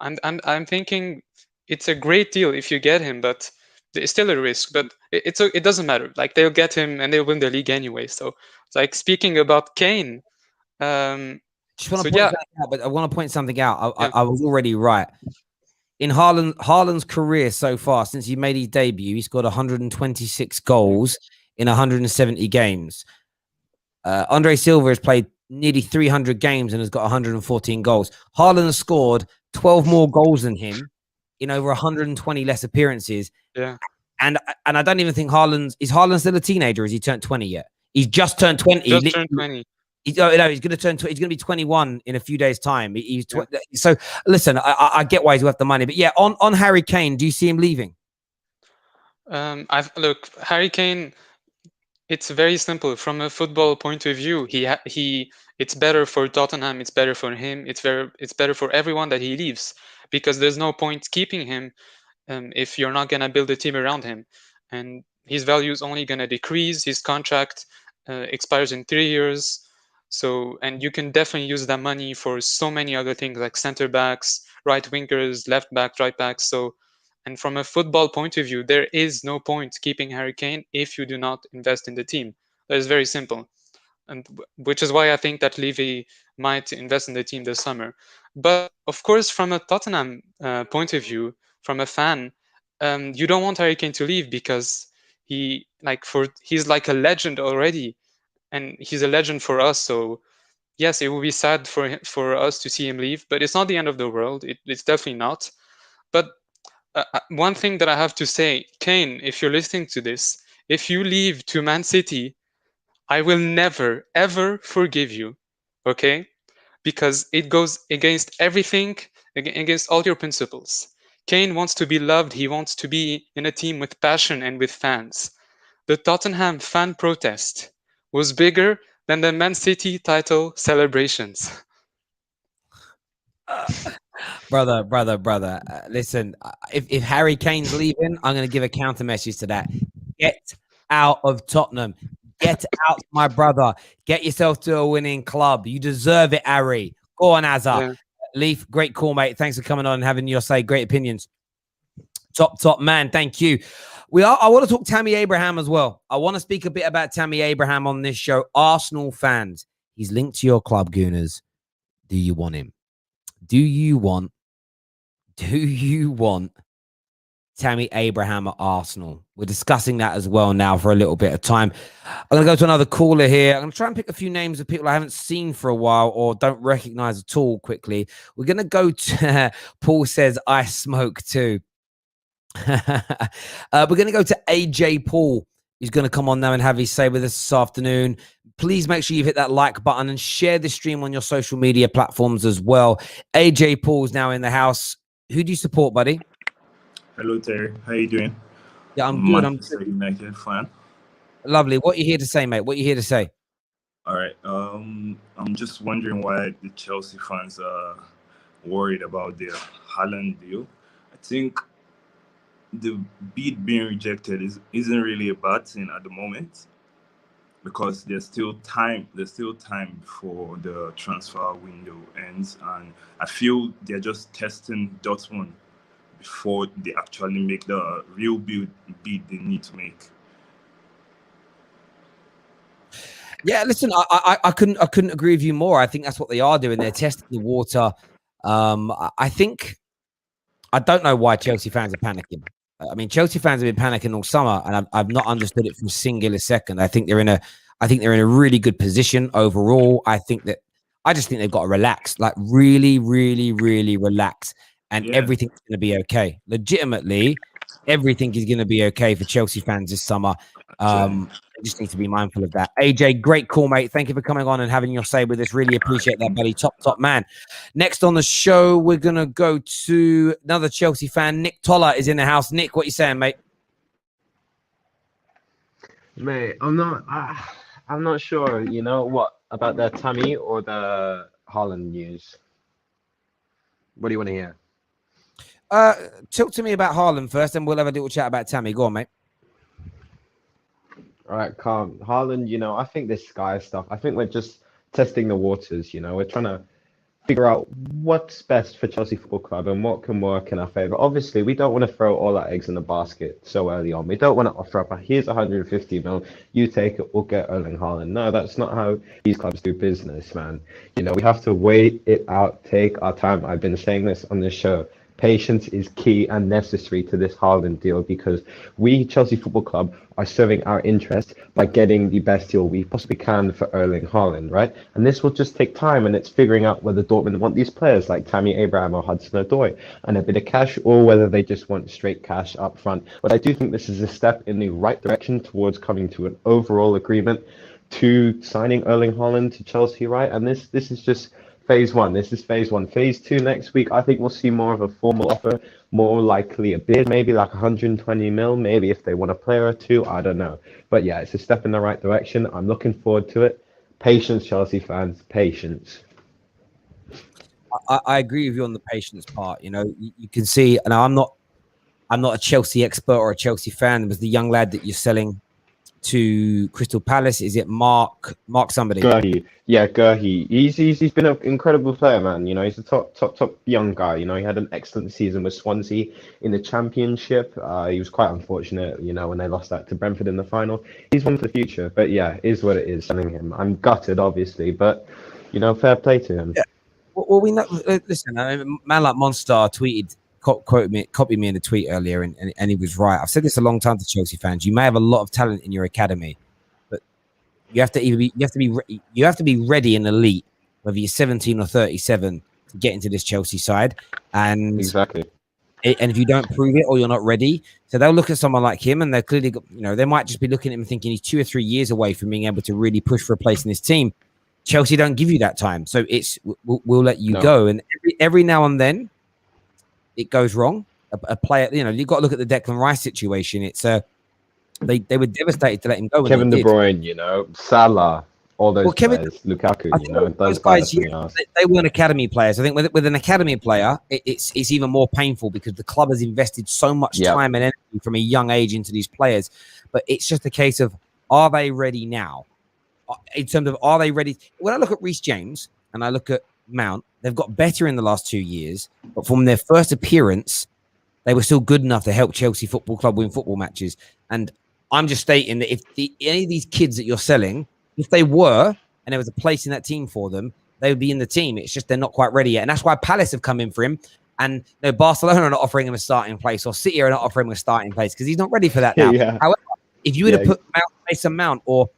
I'm thinking it's a great deal if you get him, but it's still a risk. But it doesn't matter. Like, they'll get him and they'll win the league anyway. So, like, speaking about Kane, just want to point something out, but I want to point something out. I was already right. In Haaland's career so far, since he made his debut, he scored 126 goals in 170 games. Andre Silva has played nearly 300 games and has got 114 goals. Haaland has scored 12 more goals than him in over 120 less appearances. Yeah. And I don't even think Haaland's still a teenager. Has he turned 20 yet? He's just turned 20. Just turned 20. He's going to turn. He's going to be 21 in a few days' time. So listen, I get why he's worth the money, but yeah, on Harry Kane, do you see him leaving? Look, Harry Kane. It's very simple from a football point of view. It's better for Tottenham. It's better for him. It's better for everyone that he leaves, because there's no point keeping him if you're not gonna build a team around him, and his value is only gonna decrease. His contract expires in 3 years, and you can definitely use that money for so many other things like center backs, right wingers, left backs, right backs. And from a football point of view, there is no point keeping Harry Kane if you do not invest in the team. That is very simple, and which is why I think that Levy might invest in the team this summer. But of course, from a Tottenham point of view, from a fan, you don't want Harry Kane to leave, because he's like a legend already, and he's a legend for us. So yes, it will be sad for us to see him leave, but it's not the end of the world. It's definitely not. But one thing that I have to say, Kane, if you're listening to this, if you leave to Man City, I will never, ever forgive you, okay? Because it goes against everything, against all your principles. Kane wants to be loved. He wants to be in a team with passion and with fans. The Tottenham fan protest was bigger than the Man City title celebrations. Brother. Listen, if Harry Kane's leaving, I'm going to give a counter message to that. Get out of Tottenham. Get out, my brother. Get yourself to a winning club. You deserve it, Harry. Go on, Azar. Yeah. Leaf, great call, mate. Thanks for coming on and having your say. Great opinions. Top man. Thank you. I want to talk Tammy Abraham as well. I want to speak a bit about Tammy Abraham on this show. Arsenal fans, he's linked to your club, Gooners. Do you want him? Do you want Tammy Abraham at Arsenal? We're discussing that as well now for a little bit of time. I'm going to go to another caller here. I'm going to try and pick a few names of people I haven't seen for a while or don't recognize at all quickly. We're going to go to Paul says, I smoke too. We're going to go to AJ Paul. He's going to come on now and have his say with us this afternoon. Please make sure you hit that like button and share the stream on your social media platforms as well. AJ Paul's now in the house. Who do you support, buddy? Hello, Terry. How you doing? Yeah, I'm good. Manchester United fan. Lovely. What are you here to say, mate? What are you here to say? All right. I'm just wondering why the Chelsea fans are worried about their Haaland deal. I think the bid being rejected isn't really a bad thing at the moment, because there's still time before the transfer window ends, and I feel they're just testing Dortmund before they actually make the real bid they need to make. Yeah, listen, I couldn't agree with you more. I think that's what they are doing. They're testing the water. I don't know why Chelsea fans are panicking. I mean, Chelsea fans have been panicking all summer, and I've not understood it from a singular second. I think they're in a really good position overall. I just think they've got to relax, like really, really, really relax, and everything's going to be okay. Legitimately, everything is going to be okay for Chelsea fans this summer. I just need to be mindful of that. AJ, great call, mate. Thank you for coming on and having your say with us. Really appreciate that, buddy. Top man. Next on the show, we're going to go to another Chelsea fan. Nick Toller is in the house. Nick, what you saying, mate? Mate, I'm not sure, you know, what about the Tammy or the Haaland news? What do you want to hear? Talk to me about Haaland first, and we'll have a little chat about Tammy. Go on, mate. All right, calm. Haaland, you know, I think this Sky stuff, I think we're just testing the waters, you know. We're trying to figure out what's best for Chelsea Football Club and what can work in our favour. Obviously, we don't want to throw all our eggs in the basket so early on. We don't want to offer up, here's 150 mil, you take it, we'll get Erling Haaland. No, that's not how these clubs do business, man. You know, we have to wait it out, take our time. I've been saying this on this show Patience is key and necessary to this Haaland deal because we, Chelsea Football Club, are serving our interest by getting the best deal we possibly can for Erling Haaland, right? And this will just take time, and it's figuring out whether Dortmund want these players like Tammy Abraham or Hudson-Odoi and a bit of cash, or whether they just want straight cash up front. But I do think this is a step in the right direction towards coming to an overall agreement to signing Erling Haaland to Chelsea, right? And this is just phase one. This is phase one. Phase two next week, I think we'll see more of a formal offer, more likely a bid, maybe like 120 mil, maybe if they want a player or two, I don't know. But yeah, it's a step in the right direction. I'm looking forward to it. Patience, Chelsea fans, patience. I agree with you on the patience part. You know, you can see, and I'm not a Chelsea expert or a Chelsea fan. It was the young lad that you're selling to Crystal Palace. Is it Mark somebody? Gurhi. Yeah, Gurhi. He's been an incredible player, man. You know, he's a top young guy. You know, he had an excellent season with Swansea in the Championship. He was quite unfortunate, you know, when they lost that to Brentford in the final. He's one for the future, but yeah, it is what it is. Selling him, I'm gutted, obviously, but you know, fair play to him. Yeah. Well, we know. Listen, a man like Monstar tweeted. Copied me in a tweet earlier, and he was right. I've said this a long time to Chelsea fans. You may have a lot of talent in your academy, but you have to be ready and elite, whether you're 17 or 37, to get into this Chelsea side. And exactly. And if you don't prove it or you're not ready, so they'll look at someone like him, and they're clearly, you know, they might just be looking at him and thinking he's 2 or 3 years away from being able to really push for a place in this team. Chelsea don't give you that time, so it's we'll let you go. And every now and then, it goes wrong. A player, you know, you've got to look at the Declan Rice situation. It's they were devastated to let him go. Kevin De Bruyne, you know, Salah, all those players, Lukaku, you know, those guys. They weren't academy players. I think with an academy player, it's even more painful because the club has invested so much time and energy from a young age into these players. But it's just a case of, are they ready now? In terms of, are they ready? When I look at Reece James and I look at Mount, they've got better in the last 2 years, but from their first appearance, they were still good enough to help Chelsea Football Club win football matches. And I'm just stating that if any of these kids that you're selling, if they were, and there was a place in that team for them, they would be in the team. It's just they're not quite ready yet. And that's why Palace have come in for him. And you know, Barcelona are not offering him a starting place, or City are not offering him a starting place because he's not ready for that now. However, if you would have put Mason Mount or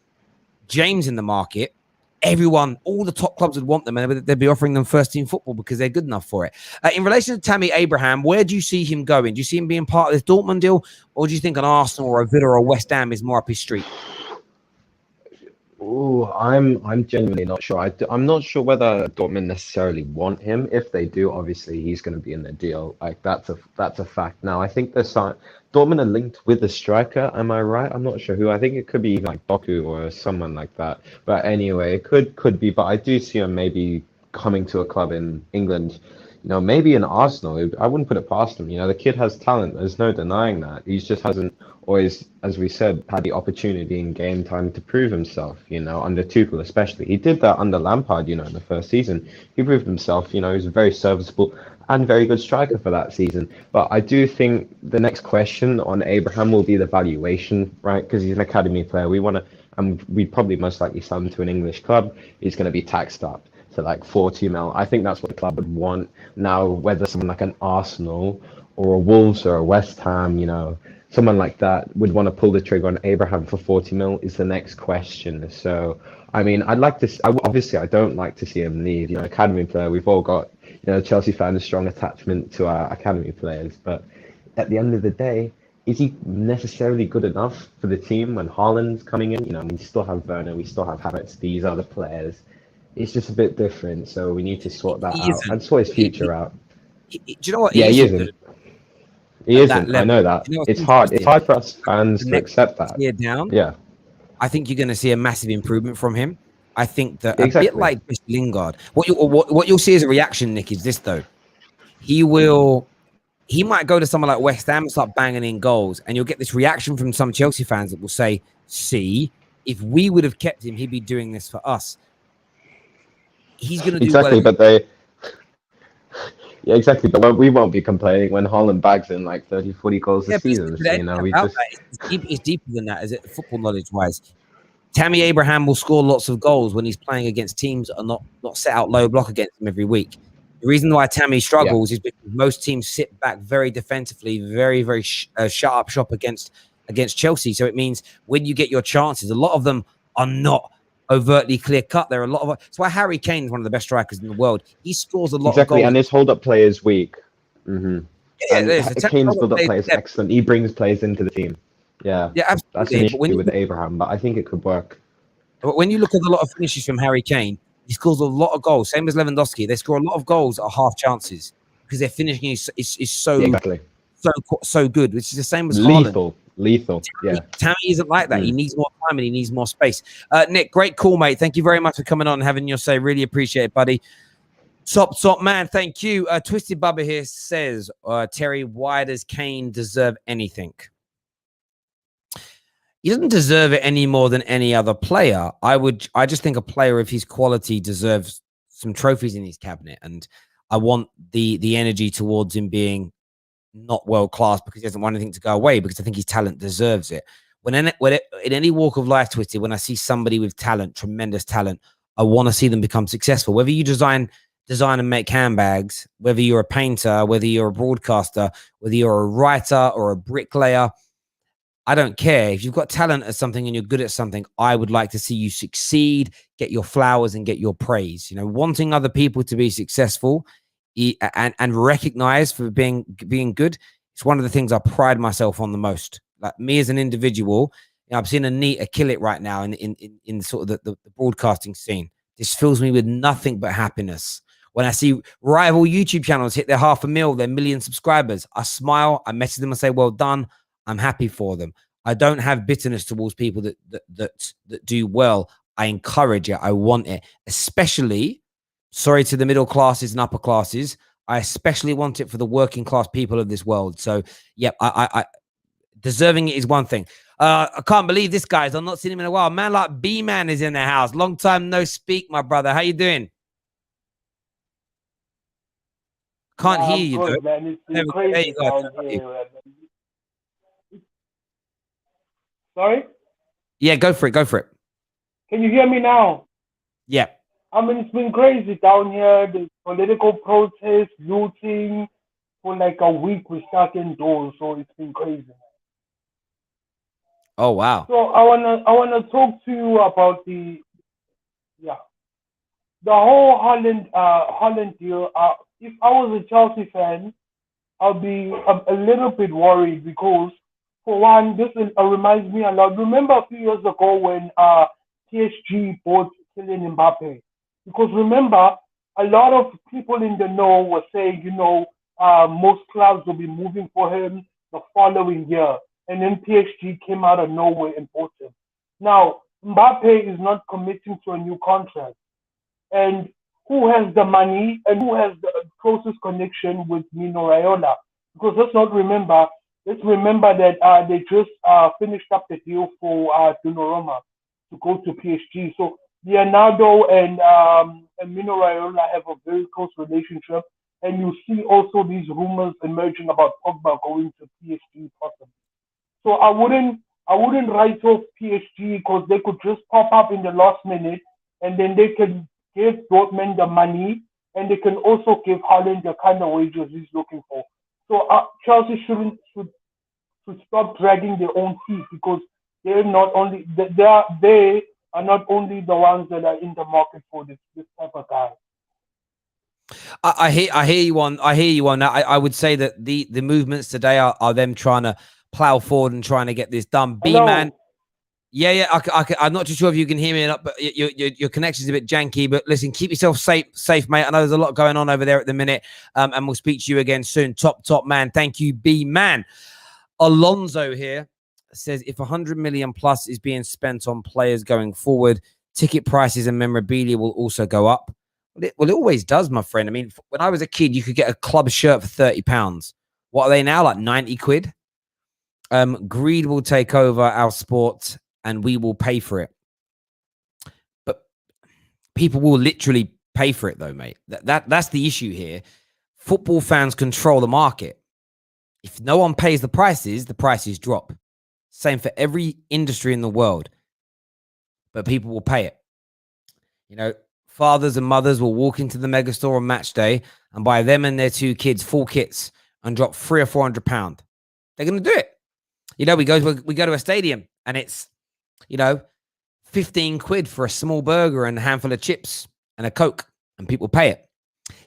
James in the market, all the top clubs would want them, and they'd be offering them first team football because they're good enough for it. In relation to Tammy Abraham, where do you see him going? Do you see him being part of this Dortmund deal, or do you think an Arsenal or a Villa or a West Ham is more up his street? Oh, I'm genuinely not sure. I'm not sure whether Dortmund necessarily want him. If they do, obviously he's going to be in the deal. Like that's a fact. Now I think Dortmund are linked with the striker. Am I right? I'm not sure who. I think it could be like Doku or someone like that. But anyway, it could be. But I do see him maybe coming to a club in England. You know, maybe in Arsenal. I wouldn't put it past him. You know, the kid has talent. There's no denying that. He just hasn't always, as we said, had the opportunity in game time to prove himself, you know, under Tuchel especially. He did that under Lampard, you know, in the first season. He proved himself, you know, he was a very serviceable and very good striker for that season. But I do think the next question on Abraham will be the valuation, right? Because he's an academy player. We'd probably most likely sell him to an English club. He's going to be taxed up to like 40 mil. I think that's what the club would want. Now, whether someone like an Arsenal or a Wolves or a West Ham, you know, someone like that would want to pull the trigger on Abraham for 40 mil is the next question. So, I mean, obviously I don't like to see him leave. You know, academy player, we've all got, you know, Chelsea fans a strong attachment to our academy players. But at the end of the day, is he necessarily good enough for the team when Haaland's coming in? You know, we still have Werner, we still have Havertz, these other players. It's just a bit different, so we need to sort that out and sort his future out. Do you know what? Yeah, he isn't. He isn't. I know that. You know, it's hard. It's hard for us fans to accept that. Year down. Yeah. I think you're going to see a massive improvement from him. I think that a bit like Lingard, what you'll see as a reaction, Nick, is this though. He might go to someone like West Ham and start banging in goals, and you'll get this reaction from some Chelsea fans that will say, "See, if we would have kept him, he'd be doing this for us." He's going to do well. But yeah, exactly. But we won't be complaining when Haaland bags in like 30, 40 goals a season. So, you know, it's deeper than that, is it? Football knowledge wise, Tammy Abraham will score lots of goals when he's playing against teams that are not set out low block against him every week. The reason why Tammy struggles is because most teams sit back very defensively, very shut up shop against Chelsea. So it means when you get your chances, a lot of them are not overtly clear cut. There are a lot of. That's why Harry Kane is one of the best strikers in the world. He scores a lot of goals. And his hold-up play is weak. Yeah, And Kane's hold-up play is excellent. He brings players into the team. Yeah, absolutely. That's an issue with Abraham, but I think it could work. But when you look at a lot of finishes from Harry Kane, he scores a lot of goals. Same as Lewandowski. They score a lot of goals at half chances because their finishing is so good, which is the same as Haaland. Lethal. Tammy isn't like that. He needs more time and he needs more space. Nick, great call, mate. Thank you very much for coming on and having your say. Really appreciate it, buddy. Top man. Thank you. Twisted Bubba here says, Terry, why does Kane deserve anything? He doesn't deserve it any more than any other player. I just think a player of his quality deserves some trophies in his cabinet, and I want the energy towards him being not world class because he doesn't want anything to go away, because I think his talent deserves it. In any walk of life, Twisted, when I see somebody with talent, tremendous talent, I want to see them become successful. Whether you design and make handbags, whether you're a painter, whether you're a broadcaster, whether you're a writer or a bricklayer, I don't care. If you've got talent at something and you're good at something, I would like to see you succeed, get your flowers and get your praise. You know, wanting other people to be successful and recognized for being good, it's one of the things I pride myself on the most. Like me as an individual, you know, I've seen Anita kill it right now in sort of the broadcasting scene. This fills me with nothing but happiness. When I see rival YouTube channels hit their 500,000, their 1 million subscribers, I smile, I message them and say, well done. I'm happy for them. I don't have bitterness towards people that do well. I encourage it. I want it, especially, sorry to the middle classes and upper classes, I especially want it for the working class people of this world. So, yeah, I deserving it is one thing. I can't believe this, guys. I've not seen him in a while. Man like B-Man is in the house. Long time no speak, my brother. How you doing? Can't hear you, good, though. man. It's been crazy down here. Sorry? Yeah, go for it. Go for it. Can you hear me now? Yeah. I mean, it's been crazy down here. There's political protests, looting. For like a week, we're stuck indoors, so it's been crazy. Oh, wow. So I wanna talk to you about the whole Haaland deal. If I was a Chelsea fan, I'll be a little bit worried because, for one, this reminds me a lot. Remember a few years ago when PSG bought Kylian Mbappe? Because remember, a lot of people in the know were saying, most clubs will be moving for him the following year. And then PSG came out of nowhere and bought him. Now, Mbappe is not committing to a new contract. And who has the money and who has the closest connection with Mino Raiola? Because let's remember that they just finished up the deal for Donnarumma to go to PSG. So Leonardo and Mino Raiola have a very close relationship. And you see also these rumors emerging about Pogba going to PSG possibly. So I wouldn't write off PSG because they could just pop up in the last minute and then they can give Dortmund the money and they can also give Haaland the kind of wages he's looking for. So Chelsea should stop dragging their own feet because they are not only the ones that are in the market for this type of guy. I hear you on that. I would say that the movements today are them trying to plow forward and trying to get this done. B-Man. Yeah. I'm not too sure if you can hear me, but your connection's a bit janky. But listen, keep yourself safe, mate. I know there's a lot going on over there at the minute, and we'll speak to you again soon. Top man. Thank you, B-Man. Alonso here says, if 100 million plus is being spent on players going forward, ticket prices and memorabilia will also go up. Well, it always does, my friend. I mean, when I was a kid, you could get a club shirt for £30. What are they now? Like 90 quid? Greed will take over our sport and we will pay for it. But people will literally pay for it though, mate. That's the issue here. Football fans control the market. If no one pays the prices drop. Same for every industry in the world. But people will pay it. You know, fathers and mothers will walk into the megastore on match day and buy them and their 2 kids 4 kits and drop £300 or £400, they're going to do it. You know, we go to a stadium and it's, you know, 15 quid for a small burger and a handful of chips and a Coke, and people pay it.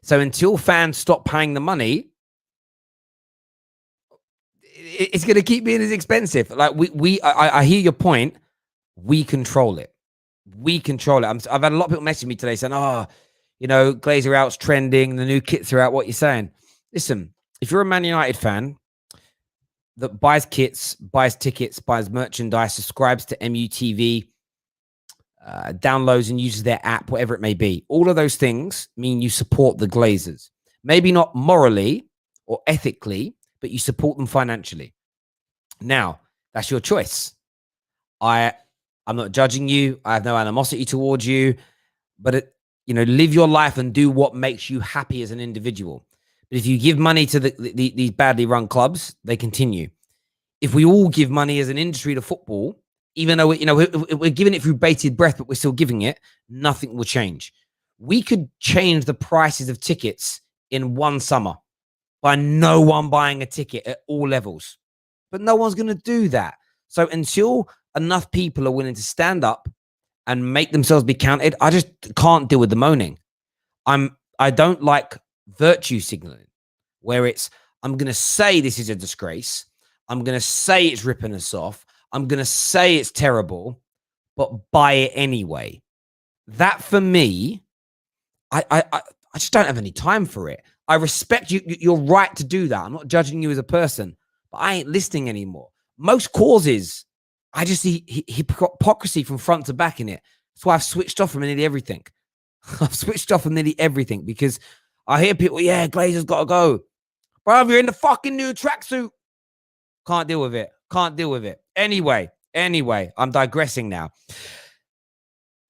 So until fans stop paying the money, it's going to keep being as expensive. Like I hear your point. We control it. We control it. I've had a lot of people messaging me today saying, "Oh, you know, Glazer out's trending. The new kits are out. What are you saying?" Listen, if you're a Man United fan that buys kits, buys tickets, buys merchandise, subscribes to MUTV, downloads and uses their app, whatever it may be, all of those things mean you support the Glazers. Maybe not morally or ethically, but you support them financially. Now, that's your choice. I'm not judging you. I have no animosity towards you, but live your life and do what makes you happy as an individual. But if you give money to these badly run clubs, they continue. If we all give money as an industry to football, even though we're giving it through bated breath, but we're still giving it, nothing will change. We could change the prices of tickets in one summer by no one buying a ticket at all levels. But no one's going to do that. So until enough people are willing to stand up and make themselves be counted, I just can't deal with the moaning. I don't like virtue signaling, where I'm going to say this is a disgrace. I'm going to say it's ripping us off. I'm going to say it's terrible, but buy it anyway. That for me, I just don't have any time for it. I respect you. You're right to do that. I'm not judging you as a person, but I ain't listening anymore. Most causes, I just see hypocrisy from front to back in it. That's why I've switched off from nearly everything. I've switched off from nearly everything because I hear people, yeah, Glazer's got to go. Bro, you're in the fucking new tracksuit. Can't deal with it. Can't deal with it. Anyway, I'm digressing now.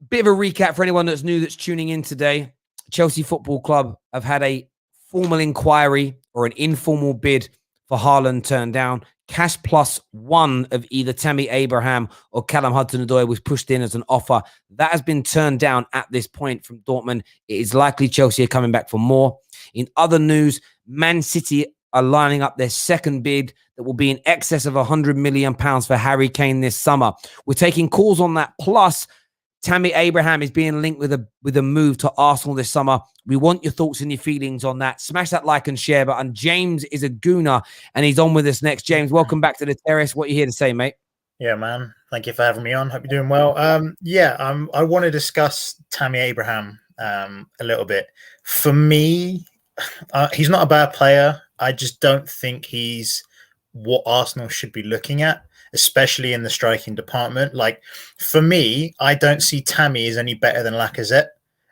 Bit of a recap for anyone that's new that's tuning in today. Chelsea Football Club have had a formal inquiry or an informal bid for Haaland turned down. Cash plus one of either Tammy Abraham or Callum Hudson-Odoi was pushed in as an offer. That has been turned down at this point from Dortmund. It is likely Chelsea are coming back for more. In other news, Man City are lining up their second bid that will be in excess of £100 million for Harry Kane this summer. We're taking calls on that. Plus, Tammy Abraham is being linked with a move to Arsenal this summer. We want your thoughts and your feelings on that. Smash that like and share button. James is a gooner, and he's on with us next. James, welcome back to the terrace. What are you here to say, mate? Yeah, man. Thank you for having me on. Hope you're doing well. I want to discuss Tammy Abraham a little bit. For me, he's not a bad player. I just don't think he's what Arsenal should be looking at, especially in the striking department. Like, for me, I don't see Tammy as any better than Lacazette.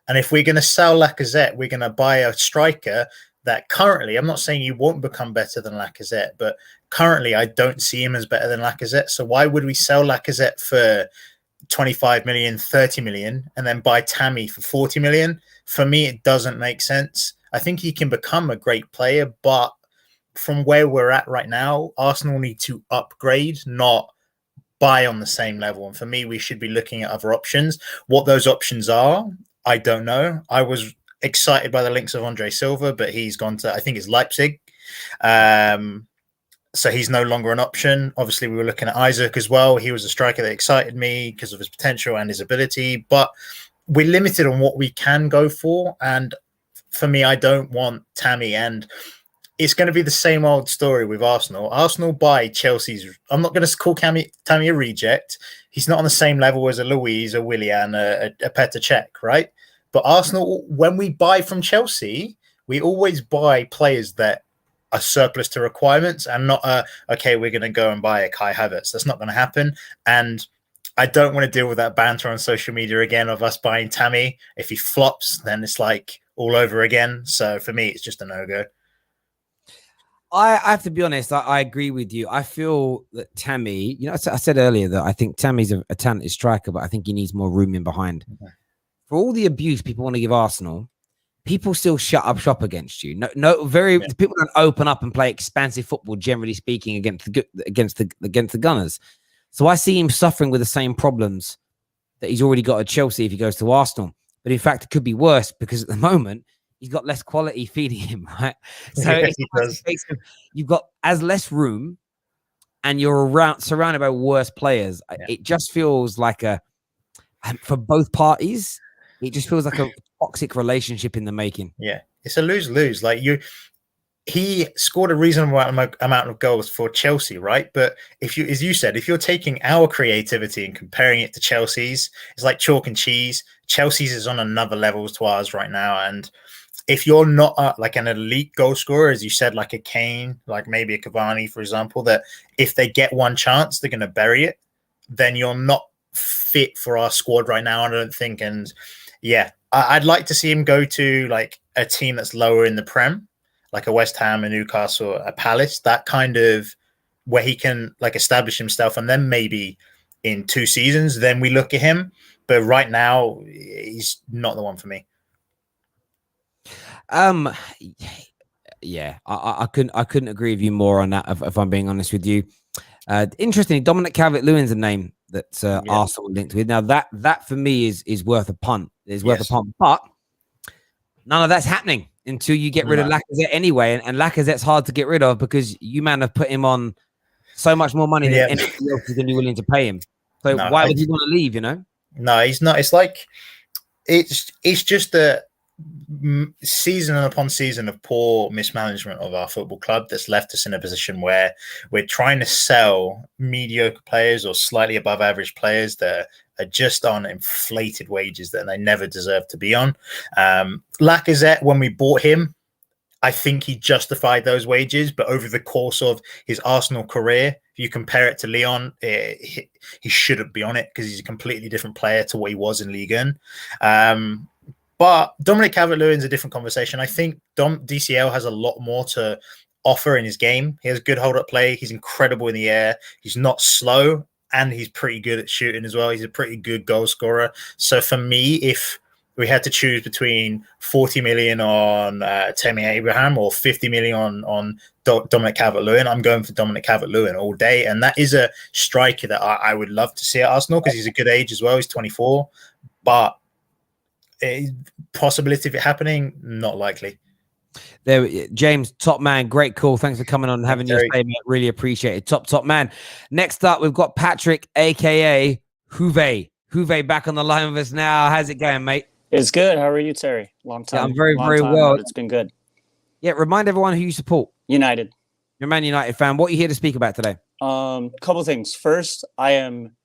And if we're going to sell Lacazette, we're going to buy a striker that currently, I'm not saying he won't become better than Lacazette, but currently I don't see him as better than Lacazette. So why would we sell Lacazette for 25 million, 30 million, and then buy Tammy for 40 million? For me, it doesn't make sense. I think he can become a great player, but from where we're at right now, Arsenal need to upgrade, not buy on the same level. And for me, we should be looking at other options. What those options are, I don't know. I was excited by the links of Andre Silva, but he's gone to, I think it's Leipzig. So he's no longer an option. Obviously, we were looking at Isaac as well. He was a striker that excited me because of his potential and his ability, but we're limited on what we can go for. And for me, I don't want Tammy, and it's going to be the same old story with Arsenal. Arsenal buy Chelsea's. I'm not going to call Tammy a reject. He's not on the same level as a Louise, a Willian, a Petr Cech, right? But Arsenal, when we buy from Chelsea, we always buy players that are surplus to requirements and not, okay, we're going to go and buy a Kai Havertz. That's not going to happen. And I don't want to deal with that banter on social media again of us buying Tammy. If he flops, then it's like all over again. So for me, it's just a no-go. I have to be honest. I agree with you. I feel that Tammy, I said earlier that I think Tammy's a talented striker, but I think he needs more room in behind. Okay. For all the abuse people want to give Arsenal, people still shut up shop against you. People don't open up and play expansive football, generally speaking, against the Gunners. So I see him suffering with the same problems that he's already got at Chelsea if he goes to Arsenal. But in fact, it could be worse because at the moment he's got less quality feeding him, right? So Yes, it's he almost does. a case of you've got as less room and you're surrounded by worse players. Yeah. It just feels like for both parties, it just feels like a toxic relationship in the making. Yeah, it's a lose-lose. Like he scored a reasonable amount of goals for Chelsea, right? But if you, as you said, if you're taking our creativity and comparing it to Chelsea's, it's like chalk and cheese. Chelsea's is on another level to ours right now. And if you're not like an elite goal scorer, as you said, like a Kane, like maybe a Cavani, for example, that if they get one chance, they're going to bury it, then you're not fit for our squad right now, I don't think. And yeah, I'd like to see him go to like a team that's lower in the Prem, like a West Ham, a Newcastle, a Palace, that kind of where he can like establish himself, and then maybe in 2 seasons, then we look at him. But right now, he's not the one for me. Yeah, I couldn't agree with you more on that. If I'm being honest with you, interestingly, Dominic Calvert-Lewin's a name that Arsenal linked with. Now that for me is worth a punt. Is worth a punt, but none of that's happening until you get rid of Lacazette anyway. And Lacazette's hard to get rid of because you man have put him on so much more money than anybody else is going to be willing to pay him. So why would he want to leave? You know? No, he's not. It's like it's just a season upon season of poor mismanagement of our football club that's left us in a position where we're trying to sell mediocre players or slightly above average players that are just on inflated wages that they never deserve to be on. Lacazette, when we bought him, I think he justified those wages, but over the course of his Arsenal career, if you compare it to Leon, he shouldn't be on it because he's a completely different player to what he was in Ligue 1. But Dominic Calvert-Lewin's a different conversation. I think DCL has a lot more to offer in his game. He has good hold-up play. He's incredible in the air. He's not slow, and he's pretty good at shooting as well. He's a pretty good goal scorer. So for me, if we had to choose between 40 million on Tammy Abraham or 50 million on Dominic Calvert-Lewin, I'm going for Dominic Calvert-Lewin all day. And that is a striker that I would love to see at Arsenal because he's a good age as well. He's 24. But possibility of it happening, not likely. There, James, top man, great call. Thanks for coming on and having your say, mate. Really appreciate it. Top man. Next up, we've got Patrick, aka Huve back on the line with us now. How's it going, mate? It's good. How are you, Terry? Long time. Yeah, I'm very well. It's been good. Yeah, remind everyone who you support. United. You're a Man United fan. What are you here to speak about today? Couple things. First, I am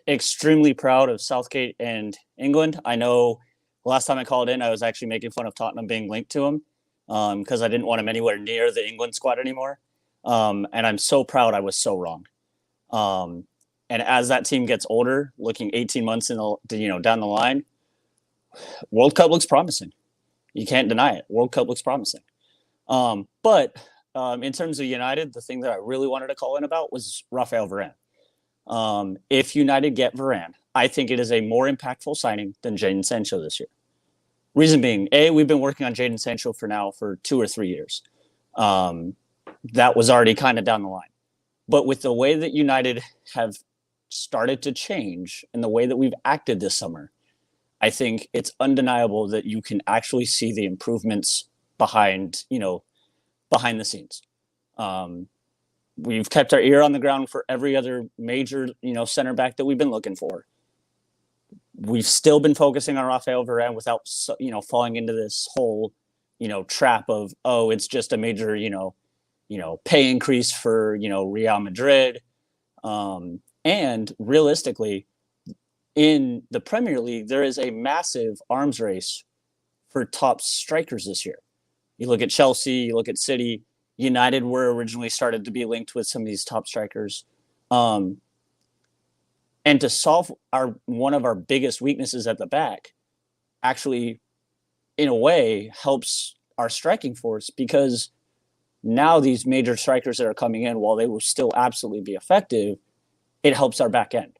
extremely proud of Southgate and England. I know last time I called in, I was actually making fun of Tottenham being linked to him because I didn't want him anywhere near the England squad anymore. And I'm so proud I was so wrong. And as that team gets older, looking 18 months in down the line, World Cup looks promising. You can't deny it. World Cup looks promising. But in terms of United, the thing that I really wanted to call in about was Rafael Varane. If United get Varane, I think it is a more impactful signing than Jadon Sancho this year. Reason being, we've been working on Jadon Sancho for 2 or 3 years. That was already kind of down the line. But with the way that United have started to change and the way that we've acted this summer, I think it's undeniable that you can actually see the improvements behind the scenes. We've kept our ear on the ground for every other major, center back that we've been looking for. We've still been focusing on Rafael Varane without, falling into this whole, trap of, it's just a major, pay increase for, Real Madrid. And realistically, in the Premier League, there is a massive arms race for top strikers this year. You look at Chelsea, you look at City, United were originally started to be linked with some of these top strikers. And to solve one of our biggest weaknesses at the back actually, in a way, helps our striking force because now these major strikers that are coming in, while they will still absolutely be effective, it helps our back end.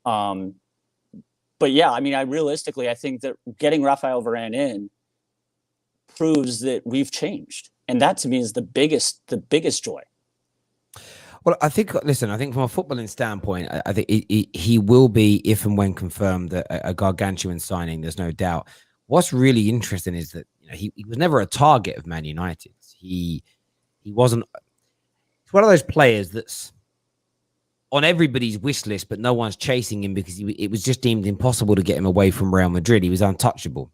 But yeah, I think that getting Rafael Varane in proves that we've changed. And that to me is the biggest joy. Well, I think, listen, I think from a footballing standpoint, I think he will be, if and when confirmed, a gargantuan signing. There's no doubt. What's really interesting is that he was never a target of Man United. He wasn't. It's one of those players that's on everybody's wish list, but no one's chasing him because it was just deemed impossible to get him away from Real Madrid. He was untouchable.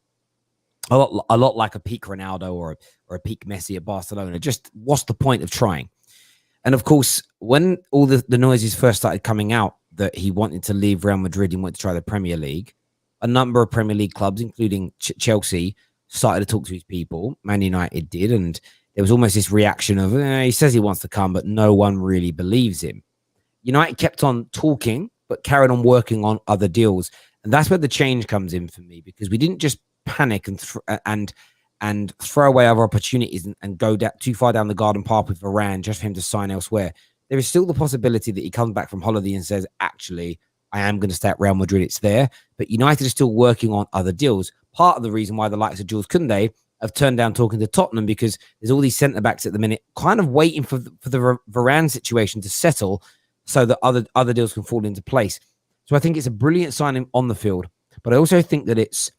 A lot like a peak Ronaldo or a peak Messi at Barcelona. Just what's the point of trying? And of course, when all the noises first started coming out that he wanted to leave Real Madrid and wanted to try the Premier League, a number of Premier League clubs, including Chelsea, started to talk to his people. Man United did, and there was almost this reaction of, he says he wants to come, but no one really believes him. United kept on talking, but carried on working on other deals. And that's where the change comes in for me, because we didn't just panic and throw away other opportunities and go too far down the garden path with Varan just for him to sign elsewhere. There is still the possibility that he comes back from holiday and says, actually, I am going to stay at Real Madrid. It's there. But United is still working on other deals. Part of the reason why the likes of Jules Koundé have turned down talking to Tottenham, because there's all these centre-backs at the minute kind of waiting for the Varane situation to settle so that other deals can fall into place. So I think it's a brilliant signing on the field, but I also think that it's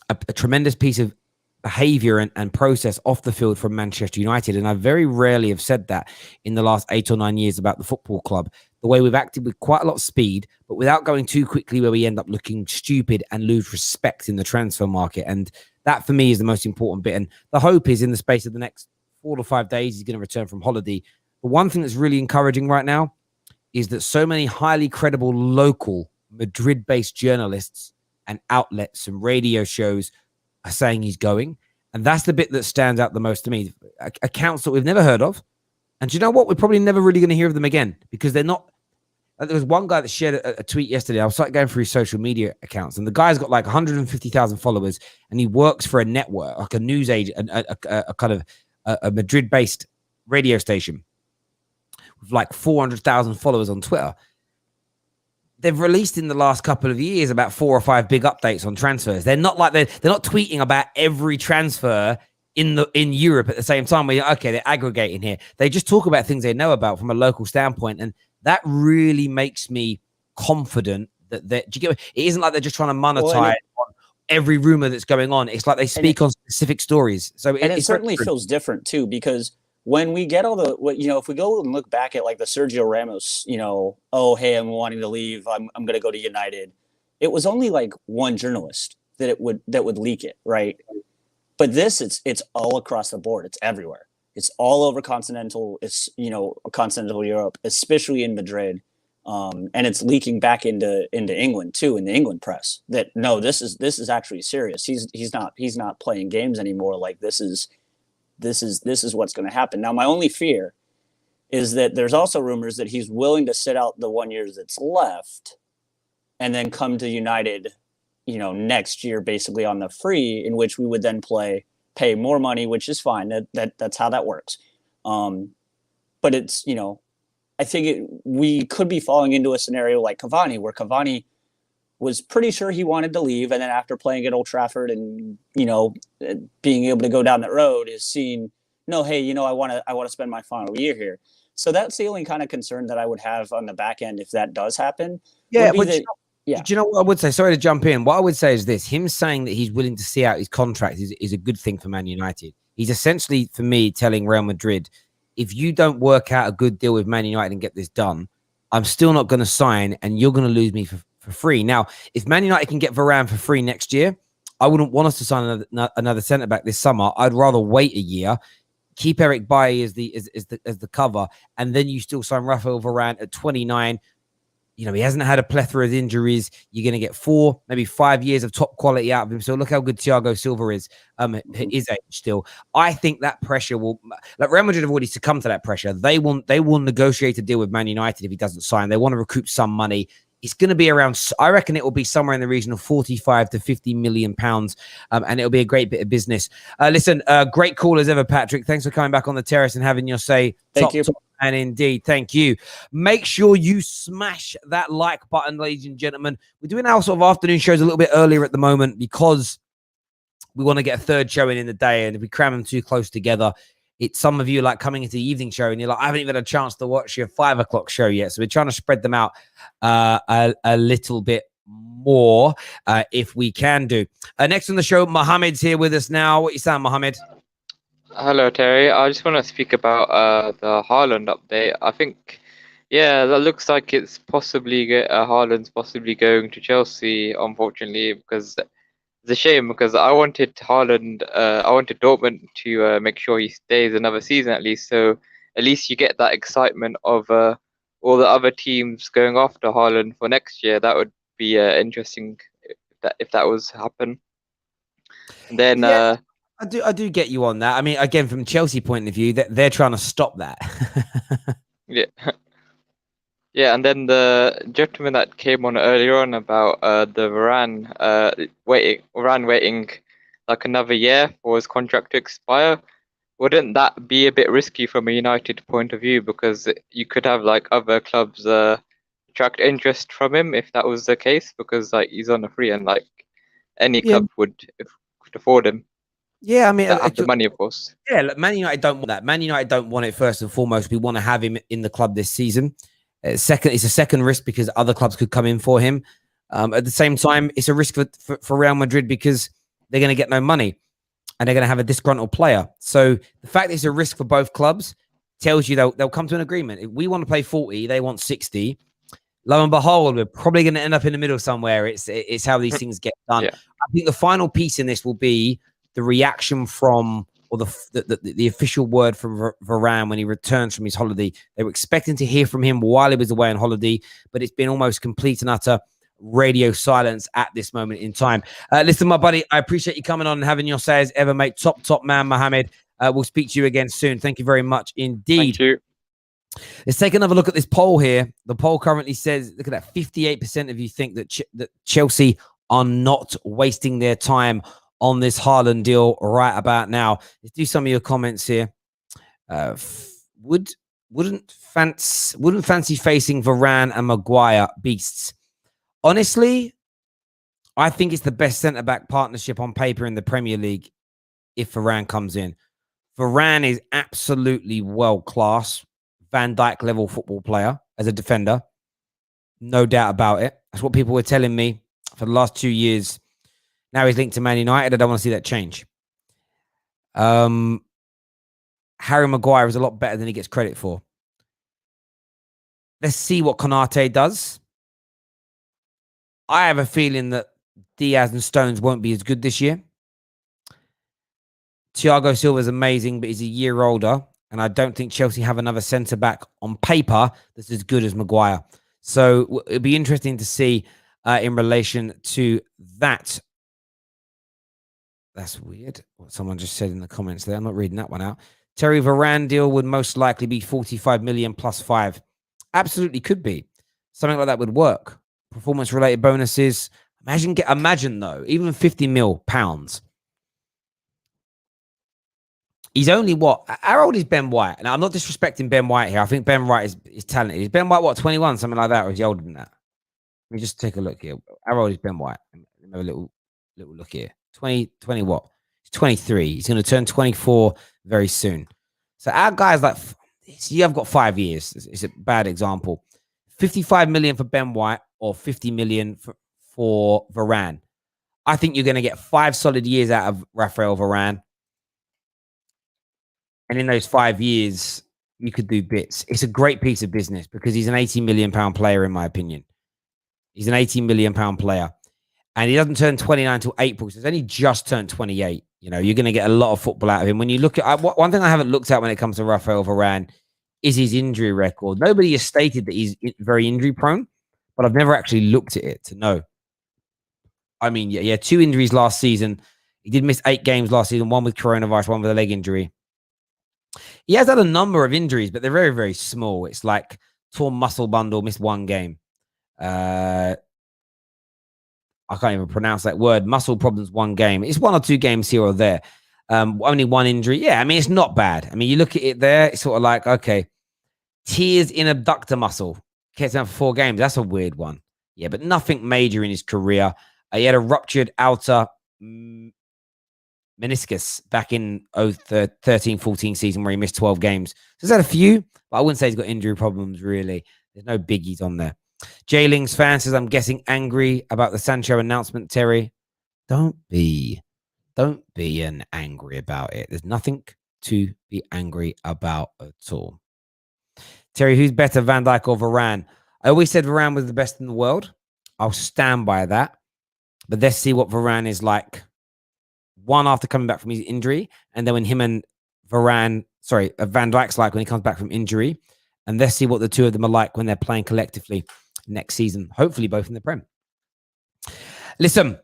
a tremendous piece of behavior and process off the field from Manchester United. And I very rarely have said that in the last 8 or 9 years about the football club, the way we've acted with quite a lot of speed, but without going too quickly where we end up looking stupid and lose respect in the transfer market. And that for me is the most important bit. And the hope is in the space of the next 4 to 5 days, he's going to return from holiday. But one thing that's really encouraging right now is that so many highly credible local Madrid-based journalists and outlets and radio shows are saying he's going. And that's the bit that stands out the most to me. Accounts that we've never heard of. And do you know what? We're probably never really going to hear of them again, because they're not. There was one guy that shared a tweet yesterday. I was like going through his social media accounts, and the guy's got like 150,000 followers, and he works for a network, like a news agent, a kind of a Madrid-based radio station with like 400,000 followers on Twitter. They've released in the last couple of years about 4 or 5 big updates on transfers. They're not like they're not tweeting about every transfer in Europe at the same time. Where they're aggregating here. They just talk about things they know about from a local standpoint, and that really makes me confident that do you get it? It isn't like they're just trying to monetize on every rumor that's going on. It's like they speak on specific stories. So it certainly feels different too, because when we get all the, if we go and look back at like the Sergio Ramos, oh, hey, I'm wanting to leave, I'm going to go to United. It was only like one journalist that would leak it, right? But this, it's all across the board. It's everywhere. It's all over continental Europe, especially in Madrid, and it's leaking back into England too, in the England press. That no, this is actually serious. He's not playing games anymore. Like this is what's going to happen. Now, my only fear is that there's also rumors that he's willing to sit out the 1 year that's left and then come to United, next year, basically on the free, in which we would then pay more money, which is fine. That's how that works. But it's, I think we could be falling into a scenario like Cavani, where Cavani was pretty sure he wanted to leave, and then after playing at Old Trafford and being able to go down that road, is seeing, no, hey, I want to spend my final year here. So that's the only kind of concern that I would have on the back end if that does happen. Yeah, do you know what I would say? Sorry to jump in. What I would say is this: him saying that he's willing to see out his contract is a good thing for Man United. He's essentially, for me, telling Real Madrid, if you don't work out a good deal with Man United and get this done, I'm still not going to sign, and you're going to lose me for free. Now, if Man United can get Varane for free next year, I wouldn't want us to sign another centre-back this summer. I'd rather wait a year, keep Eric Bailly as the cover, and then you still sign Rafael Varane at 29. He hasn't had a plethora of injuries. You're going to get 4, maybe 5 years of top quality out of him. So look how good Thiago Silva is, his age still. I think that pressure will, like Real Madrid have already succumbed to that pressure. They will negotiate a deal with Man United if he doesn't sign. They want to recoup some money. It's going to be around, I reckon it will be somewhere in the region of 45 to 50 million pounds. And it'll be a great bit of business. Listen, great call as ever, Patrick. Thanks for coming back on the terrace and having your say. Thank you. And indeed, thank you. Make sure you smash that like button, ladies and gentlemen. We're doing our sort of afternoon shows a little bit earlier at the moment because we want to get a third show in the day. And if we cram them too close together, it's some of you like coming into the evening show and you're like, I haven't even had a chance to watch your 5 o'clock show yet. So we're trying to spread them out a little bit more if we can do. Next on the show, Mohammed's here with us now. What you saying, Mohammed? Hello, Terry. I just want to speak about the Haaland update. I think, yeah, that looks like it's possibly Haaland's possibly going to Chelsea, unfortunately, because it's a shame because I wanted Haaland, I wanted Dortmund to make sure he stays another season at least. So at least you get that excitement of all the other teams going after Haaland for next year. That would be interesting if that was to happen. And then. Yeah. I do get you on that. I mean, again, from Chelsea point of view, they're trying to stop that. Yeah. Yeah, and then the gentleman that came on earlier on about the Varane waiting like another year for his contract to expire. Wouldn't that be a bit risky from a United point of view? Because you could have like other clubs attract interest from him if that was the case, because like he's on a free and like any club could afford him. Yeah, I mean, have the money, of course. Yeah, look, Man United don't want that. Man United don't want it first and foremost. We want to have him in the club this season. Second, it's a second risk because other clubs could come in for him. At the same time, it's a risk for Real Madrid because they're going to get no money and they're going to have a disgruntled player. So the fact that it's a risk for both clubs tells you they'll come to an agreement. If we want to play 40, they want 60. Lo and behold, we're probably going to end up in the middle somewhere. It's how these things get done. Yeah. I think the final piece in this will be the reaction from, or the official word from Varan when he returns from his holiday. They were expecting to hear from him while he was away on holiday, but it's been almost complete and utter radio silence at this moment in time. Listen, my buddy, I appreciate you coming on and having your say as ever, mate. Top man, Mohammed. We'll speak to you again soon. Thank you very much indeed. Thank you. Let's take another look at this poll here. The poll currently says, look at that, 58% of you think that Chelsea are not wasting their time on this Haaland deal right about now. Let's do some of your comments here. Wouldn't fancy facing Varane and Maguire beasts? Honestly, I think it's the best centre-back partnership on paper in the Premier League if Varane comes in. Varane is absolutely world-class, Van Dijk level football player as a defender. No doubt about it. That's what people were telling me for the last 2 years. Now he's linked to Man United. I don't want to see that change. Harry Maguire is a lot better than he gets credit for. Let's see what Konate does. I have a feeling that Diaz and Stones won't be as good this year. Thiago Silva is amazing, but he's a year older. And I don't think Chelsea have another centre-back on paper that's as good as Maguire. So it'll be interesting to see in relation to that. That's weird. What someone just said in the comments there. I'm not reading that one out. Terry Varane deal would most likely be 45 million plus 5. Absolutely could be. Something like that would work. Performance-related bonuses. Imagine though, even 50 mil pounds. He's only what? How old is Ben White? Now, I'm not disrespecting Ben White here. I think Ben White is talented. Is Ben White, what, 21? Something like that? Or is he older than that? Let me just take a look here. How old is Ben White? Let me have a little look here. 20 what? He's 23. He's going to turn 24 very soon. So our guy's like, you have got 5 years. It's a bad example. 55 million for Ben White or 50 million for Varane. I think you're going to get 5 solid years out of Raphael Varane. And in those 5 years, you could do bits. It's a great piece of business because he's an 80 million pound player, in my opinion. He's an 80 million pound player. And he doesn't turn 29 until April. So he's only just turned 28. You know, you're going to get a lot of football out of him. When you look at one thing I haven't looked at when it comes to Raphael Varane is his injury record. Nobody has stated that he's very injury prone, but I've never actually looked at it to know. I mean, yeah, 2 injuries last season. He did miss 8 games last season, 1 with coronavirus, 1 with a leg injury. He has had a number of injuries, but they're very, very small. It's like torn muscle bundle, missed 1 game. I can't even pronounce that word. Muscle problems, 1 game. It's 1 or 2 games here or there. Only 1 injury. Yeah, I mean, it's not bad. I mean, you look at it there, it's sort of like, okay, tears in abductor muscle. Kept out for 4 games. That's a weird one. Yeah, but nothing major in his career. He had a ruptured outer meniscus back in 13-14 season where he missed 12 games. So he's had a few, but I wouldn't say he's got injury problems, really. There's no biggies on there. J-Ling's fan says, I'm guessing angry about the Sancho announcement, Terry. Don't be angry about it. There's nothing to be angry about at all. Terry, who's better, Van Dijk or Varane? I always said Varane was the best in the world. I'll stand by that. But let's see what Varane is like. One, after coming back from his injury, and then when him and Van Dijk's like when he comes back from injury. And let's see what the two of them are like when they're playing collectively next season. Hopefully both in the Prem. Listen,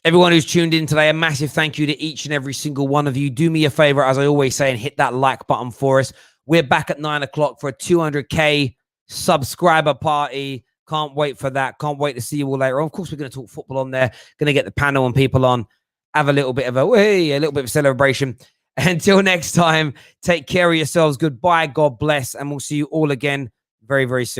everyone who's tuned in today, a massive thank you to each and every single one of you. Do me a favor, as I always say, and hit that like button for us. We're back at 9 o'clock for a 200K subscriber party. Can't wait for that. Can't wait to see you all later on. Of course, we're going to talk football on there. Going to get the panel and people on. Have a little bit of a celebration. Until next time, take care of yourselves. Goodbye. God bless. And we'll see you all again very, very soon.